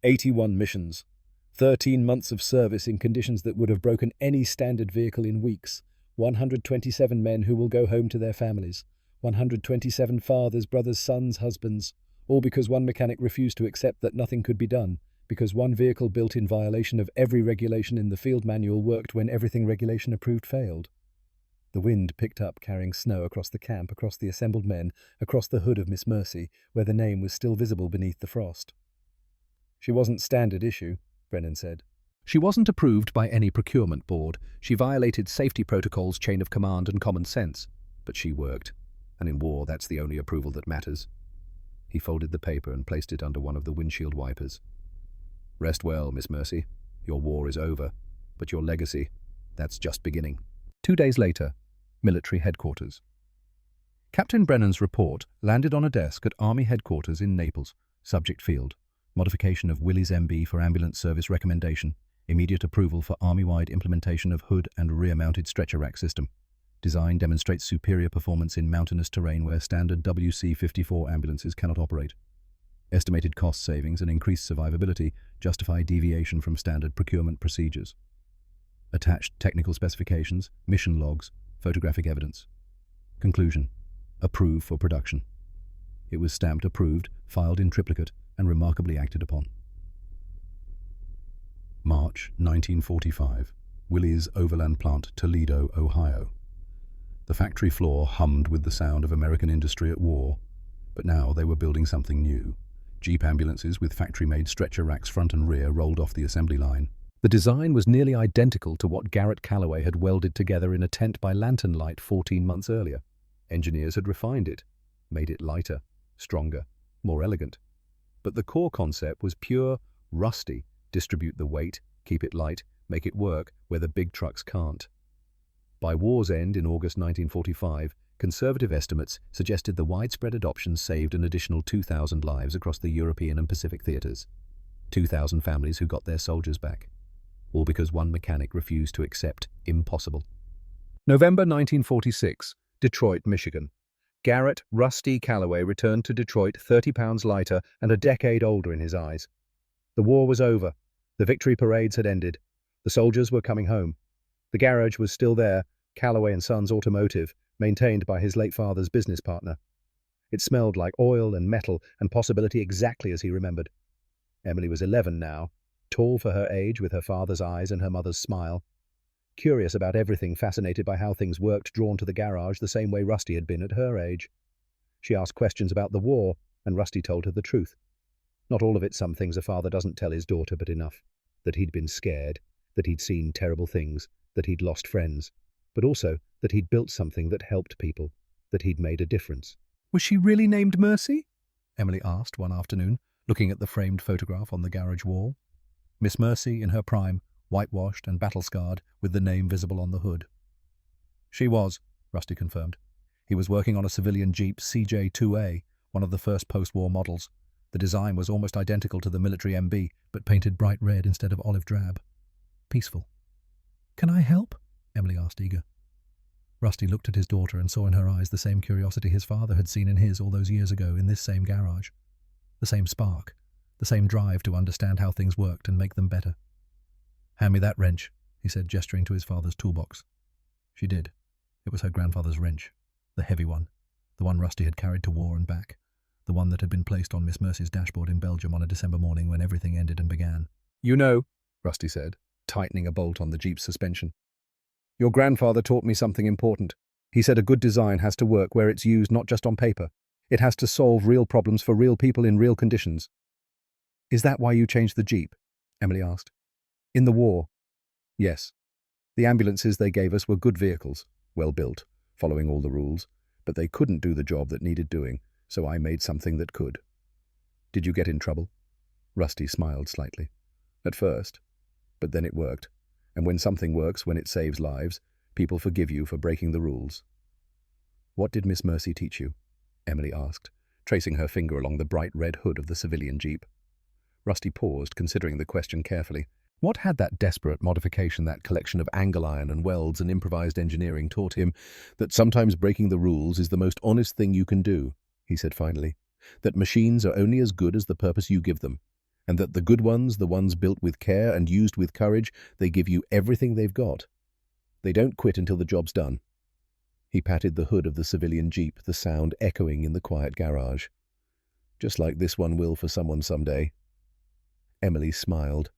81 missions. 13 months of service in conditions that would have broken any standard vehicle in weeks. 127 men who will go home to their families. 127 fathers, brothers, sons, husbands. All because one mechanic refused to accept that nothing could be done, because one vehicle built in violation of every regulation in the field manual worked when everything regulation approved failed. The wind picked up, carrying snow across the camp, across the assembled men, across the hood of Miss Mercy, where the name was still visible beneath the frost. "She wasn't standard issue," Brennan said. "She wasn't approved by any procurement board. She violated safety protocols, chain of command, and common sense. But she worked. And in war, that's the only approval that matters." He folded the paper and placed it under one of the windshield wipers. "Rest well, Miss Mercy. Your war is over. But your legacy, that's just beginning." 2 days later, military headquarters. Captain Brennan's report landed on a desk at Army headquarters in Naples. Subject field: modification of Willys MB for ambulance service recommendation. Immediate approval for Army-wide implementation of hood and rear-mounted stretcher rack system. Design demonstrates superior performance in mountainous terrain where standard WC-54 ambulances cannot operate. Estimated cost savings and increased survivability justify deviation from standard procurement procedures. Attached technical specifications, mission logs, photographic evidence. Conclusion: approve for production. It was stamped approved, filed in triplicate, and remarkably acted upon. March 1945. Willys Overland Plant, Toledo, Ohio. The factory floor hummed with the sound of American industry at war, but now they were building something new. Jeep ambulances with factory-made stretcher racks front and rear rolled off the assembly line. The design was nearly identical to what Garrett Calloway had welded together in a tent by lantern light 14 months earlier. Engineers had refined it, made it lighter, stronger, more elegant. But the core concept was pure, rusty: distribute the weight, keep it light, make it work where the big trucks can't. By war's end in August 1945, conservative estimates suggested the widespread adoption saved an additional 2,000 lives across the European and Pacific theaters. 2,000 families who got their soldiers back. All because one mechanic refused to accept impossible. November 1946, Detroit, Michigan. Garrett "Rusty" Calloway returned to Detroit 30 pounds lighter and a decade older in his eyes. The war was over. The victory parades had ended. The soldiers were coming home. The garage was still there, Calloway & Sons Automotive, maintained by his late father's business partner. It smelled like oil and metal and possibility exactly as he remembered. Emily was 11 now, tall for her age, with her father's eyes and her mother's smile. Curious about everything, fascinated by how things worked, drawn to the garage the same way Rusty had been at her age. She asked questions about the war, and Rusty told her the truth. Not all of it, some things a father doesn't tell his daughter, but enough. That he'd been scared, that he'd seen terrible things, that he'd lost friends, but also that he'd built something that helped people, that he'd made a difference. "Was she really named Mercy?" Emily asked one afternoon, looking at the framed photograph on the garage wall. Miss Mercy in her prime, whitewashed and battle-scarred, with the name visible on the hood. "She was," Rusty confirmed. He was working on a civilian Jeep CJ2A, one of the first post-war models. The design was almost identical to the military MB, but painted bright red instead of olive drab. Peaceful. "Can I help?" Emily asked, eager. Rusty looked at his daughter and saw in her eyes the same curiosity his father had seen in his all those years ago in this same garage. The same spark, the same drive to understand how things worked and make them better. "Hand me that wrench," he said, gesturing to his father's toolbox. She did. It was her grandfather's wrench, the heavy one, the one Rusty had carried to war and back, the one that had been placed on Miss Mercy's dashboard in Belgium on a December morning when everything ended and began. "You know," Rusty said, tightening a bolt on the Jeep's suspension, "your grandfather taught me something important. He said a good design has to work where it's used not just on paper. It has to solve real problems for real people in real conditions." "Is that why you changed the Jeep?" Emily asked. "In the war." Yes. The ambulances they gave us were good vehicles, well built, following all the rules, but they couldn't do the job that needed doing, so I made something that could. Did you get in trouble? Rusty smiled slightly. At first. But then it worked. And when something works, when it saves lives, people forgive you for breaking the rules. What did Miss Mercy teach you? Emily asked, tracing her finger along the bright red hood of the civilian jeep. Rusty paused, considering the question carefully. What had that desperate modification, that collection of angle iron and welds and improvised engineering taught him? That sometimes breaking the rules is the most honest thing you can do, he said finally. That machines are only as good as the purpose you give them, and that the good ones, the ones built with care and used with courage, they give you everything they've got. They don't quit until the job's done. He patted the hood of the civilian jeep, the sound echoing in the quiet garage. Just like this one will for someone someday. Emily smiled,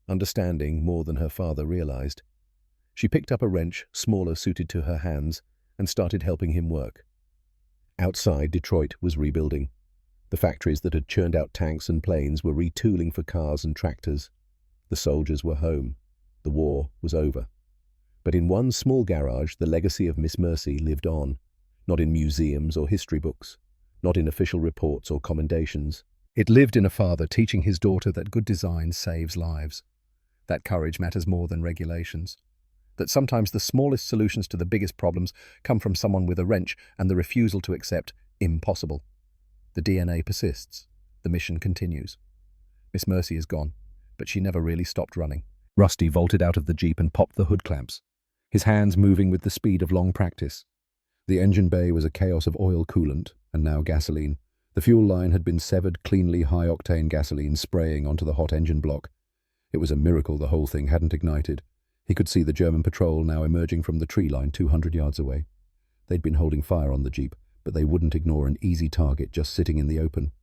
understanding more than her father realized. She picked up a wrench, smaller suited to her hands, and started helping him work. Outside, Detroit was rebuilding. The factories that had churned out tanks and planes were retooling for cars and tractors. The soldiers were home. The war was over. But in one small garage, the legacy of Miss Mercy lived on, not in museums or history books, not in official reports or commendations. It lived in a father teaching his daughter that good design saves lives, that courage matters more than regulations, that sometimes the smallest solutions to the biggest problems come from someone with a wrench and the refusal to accept impossible. The DNA persists. The mission continues. Miss Mercy is gone, but she never really stopped running. Rusty vaulted out of the jeep and popped the hood clamps, his hands moving with the speed of long practice. The engine bay was a chaos of oil coolant, and now gasoline. The fuel line had been severed, cleanly high-octane gasoline spraying onto the hot engine block. It was a miracle the whole thing hadn't ignited. He could see the German patrol now emerging from the tree line 200 yards away. They'd been holding fire on the jeep, but they wouldn't ignore an easy target just sitting in the open.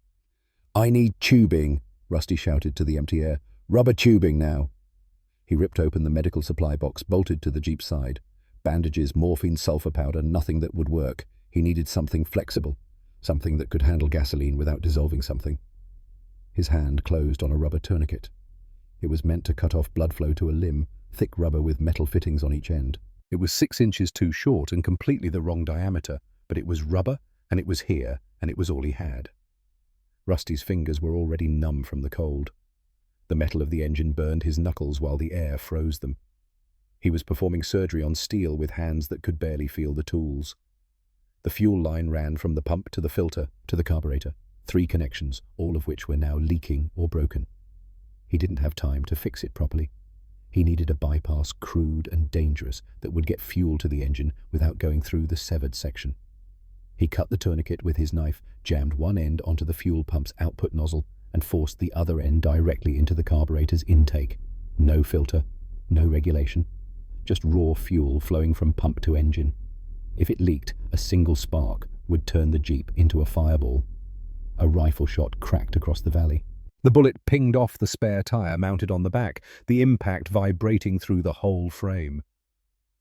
"I need tubing," Rusty shouted to the empty air. "Rubber tubing now." He ripped open the medical supply box, bolted to the jeep's side. Bandages, morphine, sulfur powder, nothing that would work. He needed something flexible, something that could handle gasoline without dissolving something. His hand closed on a rubber tourniquet. It was meant to cut off blood flow to a limb, thick rubber with metal fittings on each end. It was 6 inches too short and completely the wrong diameter, but it was rubber, and it was here, and it was all he had. Rusty's fingers were already numb from the cold. The metal of the engine burned his knuckles while the air froze them. He was performing surgery on steel with hands that could barely feel the tools. The fuel line ran from the pump to the filter to the carburetor, 3 connections, all of which were now leaking or broken. He didn't have time to fix it properly. He needed a bypass, crude and dangerous, that would get fuel to the engine without going through the severed section. He cut the tourniquet with his knife, jammed one end onto the fuel pump's output nozzle, and forced the other end directly into the carburetor's intake. No filter, no regulation, just raw fuel flowing from pump to engine. If it leaked, a single spark would turn the jeep into a fireball. A rifle shot cracked across the valley. The bullet pinged off the spare tire mounted on the back, the impact vibrating through the whole frame.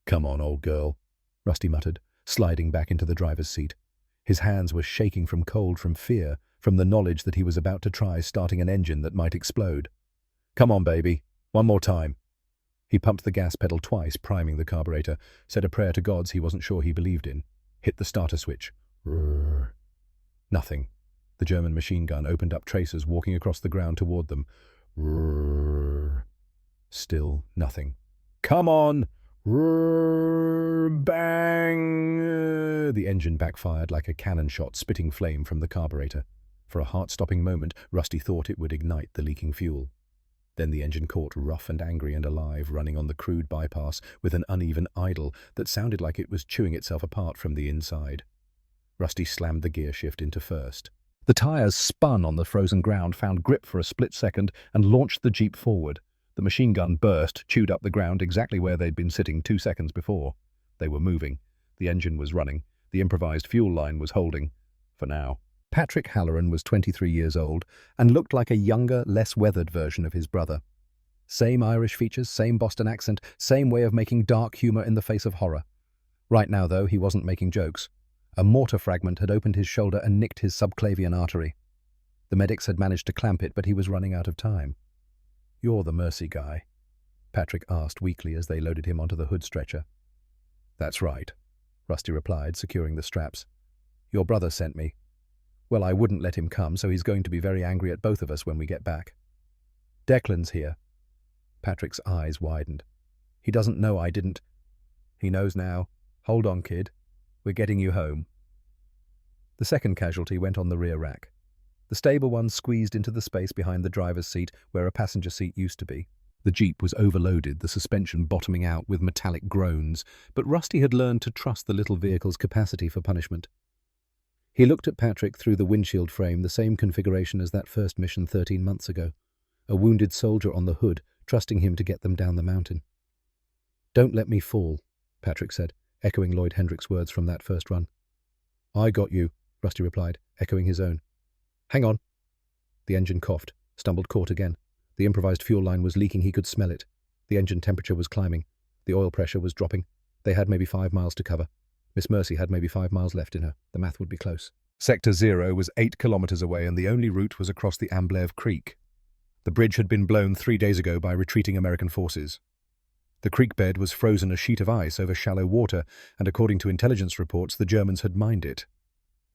"Come on, old girl," Rusty muttered, sliding back into the driver's seat. His hands were shaking from cold, from fear, from the knowledge that he was about to try starting an engine that might explode. "Come on, baby. One more time." He pumped the gas pedal twice, priming the carburetor, said a prayer to gods he wasn't sure he believed in, hit the starter switch. Rrrr. Nothing. The German machine gun opened up tracers walking across the ground toward them. Rrrr. Still nothing. "Come on!" Rrrr. Bang! The engine backfired like a cannon shot, spitting flame from the carburetor. For a heart-stopping moment, Rusty thought it would ignite the leaking fuel. Then the engine caught, rough and angry and alive, running on the crude bypass with an uneven idle that sounded like it was chewing itself apart from the inside. Rusty slammed the gear shift into first. The tires spun on the frozen ground, found grip for a split second, and launched the jeep forward. The machine gun burst, chewed up the ground exactly where they'd been sitting 2 seconds before. They were moving. The engine was running. The improvised fuel line was holding. For now. Patrick Halloran was 23 years old and looked like a younger, less weathered version of his brother. Same Irish features, same Boston accent, same way of making dark humor in the face of horror. Right now, though, he wasn't making jokes. A mortar fragment had opened his shoulder and nicked his subclavian artery. The medics had managed to clamp it, but he was running out of time. "You're the mercy guy." Patrick asked weakly as they loaded him onto the hood stretcher. "That's right," Rusty replied, securing the straps. "Your brother sent me. Well, I wouldn't let him come, so he's going to be very angry at both of us when we get back." "Declan's here." Patrick's eyes widened. "He doesn't know I didn't—" "He knows now. Hold on, kid. We're getting you home." The second casualty went on the rear rack. The stable one squeezed into the space behind the driver's seat where a passenger seat used to be. The Jeep was overloaded, the suspension bottoming out with metallic groans, but Rusty had learned to trust the little vehicle's capacity for punishment. He looked at Patrick through the windshield frame, the same configuration as that first mission 13 months ago. A wounded soldier on the hood, trusting him to get them down the mountain. "Don't let me fall," Patrick said, echoing Lloyd Hendrick's words from that first run. "I got you," Rusty replied, echoing his own. "Hang on." The engine coughed, stumbled caught again. The improvised fuel line was leaking, he could smell it. The engine temperature was climbing. The oil pressure was dropping. They had maybe 5 miles to cover. Miss Mercy had maybe 5 miles left in her. The math would be close. Sector 0 was 8 kilometers away, and the only route was across the Amblerve Creek. The bridge had been blown 3 days ago by retreating American forces. The creek bed was frozen a sheet of ice over shallow water, and according to intelligence reports, the Germans had mined it.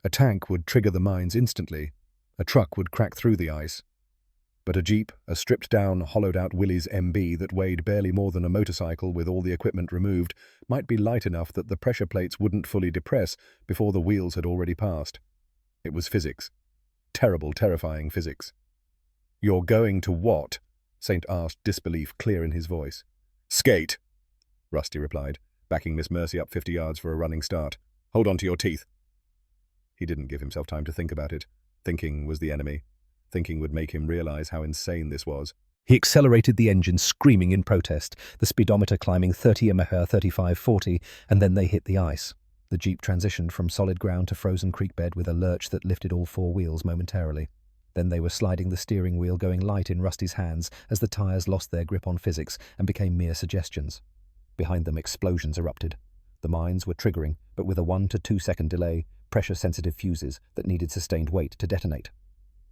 A tank would trigger the mines instantly. A truck would crack through the ice. But a Jeep, a stripped-down, hollowed-out Willys MB that weighed barely more than a motorcycle with all the equipment removed, might be light enough that the pressure plates wouldn't fully depress before the wheels had already passed. It was physics. Terrible, terrifying physics. "You're going to what?" Saint asked, disbelief clear in his voice. "Skate," Rusty replied, backing Miss Mercy up 50 yards for a running start. "Hold on to your teeth." He didn't give himself time to think about it. Thinking was the enemy. Thinking would make him realize how insane this was. He accelerated the engine, screaming in protest, the speedometer climbing 30 mph, 35-40, and then they hit the ice. The Jeep transitioned from solid ground to frozen creek bed with a lurch that lifted all 4 wheels momentarily. Then they were sliding the steering wheel, going light in Rusty's hands as the tires lost their grip on physics and became mere suggestions. Behind them, explosions erupted. The mines were triggering, but with a 1 to 2 second delay, pressure-sensitive fuses that needed sustained weight to detonate.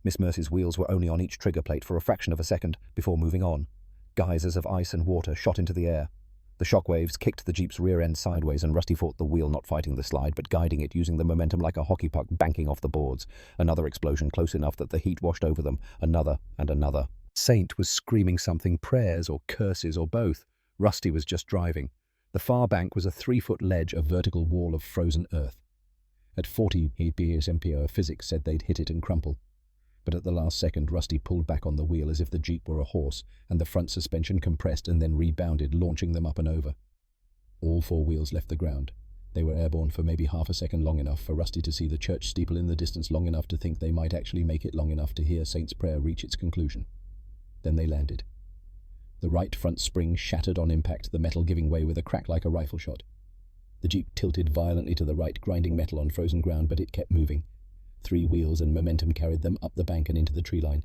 Miss Mercy's wheels were only on each trigger plate for a fraction of a second before moving on. Geysers of ice and water shot into the air. The shockwaves kicked the Jeep's rear end sideways, and Rusty fought the wheel, not fighting the slide, but guiding it, using the momentum like a hockey puck banking off the boards. Another explosion close enough that the heat washed over them. Another and another. Saint was screaming something, prayers or curses or both. Rusty was just driving. The far bank was a 3-foot ledge, a vertical wall of frozen earth. At 40 mph, physics said they'd hit it and crumple. But at the last second, Rusty pulled back on the wheel as if the Jeep were a horse, and the front suspension compressed and then rebounded, launching them up and over. All 4 wheels left the ground. They were airborne for maybe half a second, long enough for Rusty to see the church steeple in the distance, long enough to think they might actually make it, long enough to hear Saint's prayer reach its conclusion. Then they landed. The right front spring shattered on impact, the metal giving way with a crack like a rifle shot. The Jeep tilted violently to the right, grinding metal on frozen ground, but it kept moving. 3 wheels and momentum carried them up the bank and into the tree line.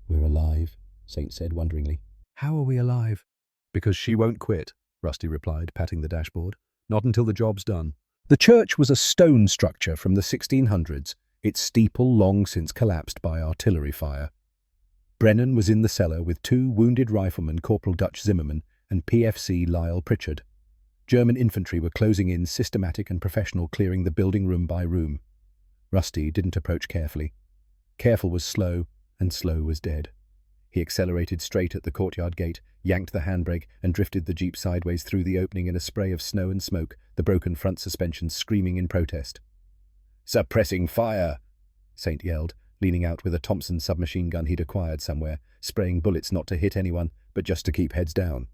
"We're alive," Saint said wonderingly. "How are we alive?" "Because she won't quit," Rusty replied, patting the dashboard. "Not until the job's done." The church was a stone structure from the 1600s, its steeple long since collapsed by artillery fire. Brennan was in the cellar with 2 wounded riflemen, Corporal Dutch Zimmerman and PFC Lyle Pritchard. German infantry were closing in, systematic and professional, clearing the building room by room. Rusty didn't approach carefully. Careful was slow, and slow was dead. He accelerated straight at the courtyard gate, yanked the handbrake, and drifted the Jeep sideways through the opening in a spray of snow and smoke, the broken front suspension screaming in protest. "Suppressing fire!" Saint yelled, leaning out with a Thompson submachine gun he'd acquired somewhere, spraying bullets not to hit anyone, but just to keep heads down.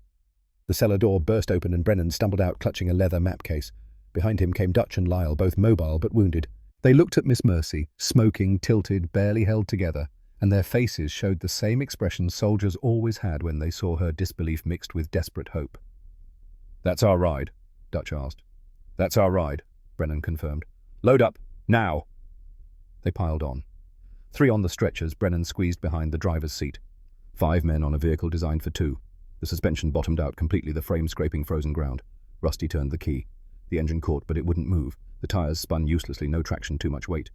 The cellar door burst open and Brennan stumbled out, clutching a leather map case. Behind him came Dutch and Lyle, both mobile but wounded. They looked at Miss Mercy, smoking, tilted, barely held together, and their faces showed the same expression soldiers always had when they saw her, disbelief mixed with desperate hope. "That's our ride?" Dutch asked. "That's our ride," Brennan confirmed. "Load up, now!" They piled on. 3 on the stretchers, Brennan squeezed behind the driver's seat. 5 men on a vehicle designed for 2. The suspension bottomed out completely, the frame scraping frozen ground. Rusty turned the key. The engine caught, but it wouldn't move. The tires spun uselessly, no traction, too much weight.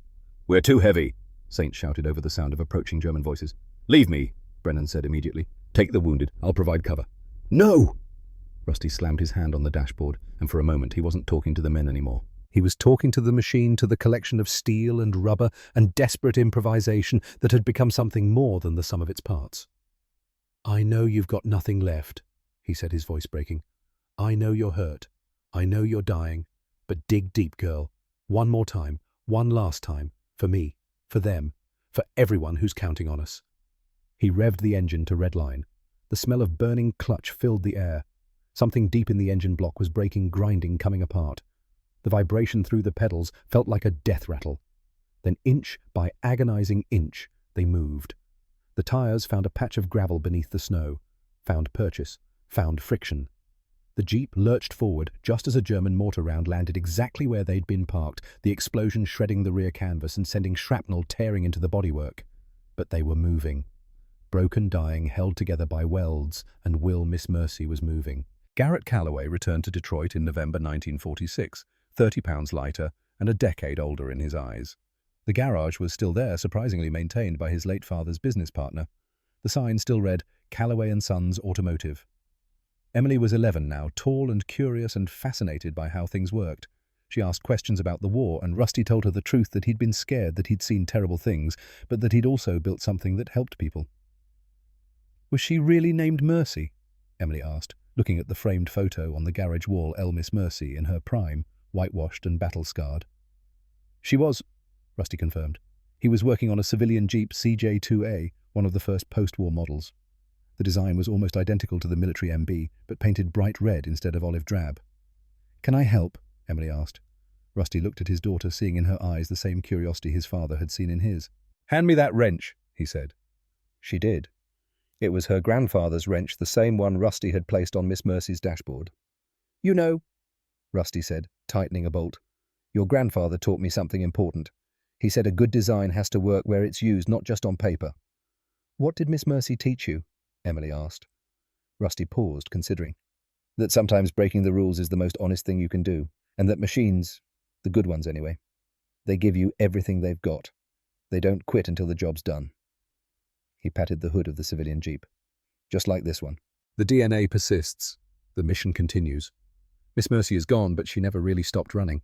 "We're too heavy," Saint shouted over the sound of approaching German voices. "Leave me," Brennan said immediately. "Take the wounded. I'll provide cover." No! Rusty slammed his hand on the dashboard, and for a moment he wasn't talking to the men anymore. He was talking to the machine, to the collection of steel and rubber and desperate improvisation that had become something more than the sum of its parts. "I know you've got nothing left," he said, his voice breaking. "I know you're hurt. I know you're dying. But dig deep, girl. One more time, one last time, for me, for them, for everyone who's counting on us." He revved the engine to redline. The smell of burning clutch filled the air. Something deep in the engine block was breaking, grinding, coming apart. The vibration through the pedals felt like a death rattle. Then inch by agonizing inch, they moved. The tires found a patch of gravel beneath the snow, found purchase, found friction. The Jeep lurched forward just as a German mortar round landed exactly where they'd been parked, the explosion shredding the rear canvas and sending shrapnel tearing into the bodywork. But they were moving. Broken, dying, held together by welds, and Will Miss Mercy was moving. Garrett Calloway returned to Detroit in November 1946, 30 pounds lighter and a decade older in his eyes. The garage was still there, surprisingly maintained by his late father's business partner. The sign still read, Calloway and Sons Automotive. Emily was 11 now, tall and curious and fascinated by how things worked. She asked questions about the war, and Rusty told her the truth that he'd been scared, that he'd seen terrible things, but that he'd also built something that helped people. "Was she really named Mercy?" Emily asked, looking at the framed photo on the garage wall, Miss Mercy in her prime, whitewashed and battle-scarred. "She was," Rusty confirmed. He was working on a civilian Jeep CJ2A, one of the first post-war models. The design was almost identical to the military MB, but painted bright red instead of olive drab. "Can I help?" Emily asked. Rusty looked at his daughter, seeing in her eyes the same curiosity his father had seen in his. "Hand me that wrench," he said. She did. It was her grandfather's wrench, the same one Rusty had placed on Miss Mercy's dashboard. "You know," Rusty said, tightening a bolt, "your grandfather taught me something important. He said a good design has to work where it's used, not just on paper." "What did Miss Mercy teach you?" Emily asked. Rusty paused, considering. "That sometimes breaking the rules is the most honest thing you can do, and that machines, the good ones anyway, they give you everything they've got. They don't quit until the job's done." He patted the hood of the civilian Jeep. "Just like this one. The DNA persists. The mission continues. Miss Mercy is gone, but she never really stopped running.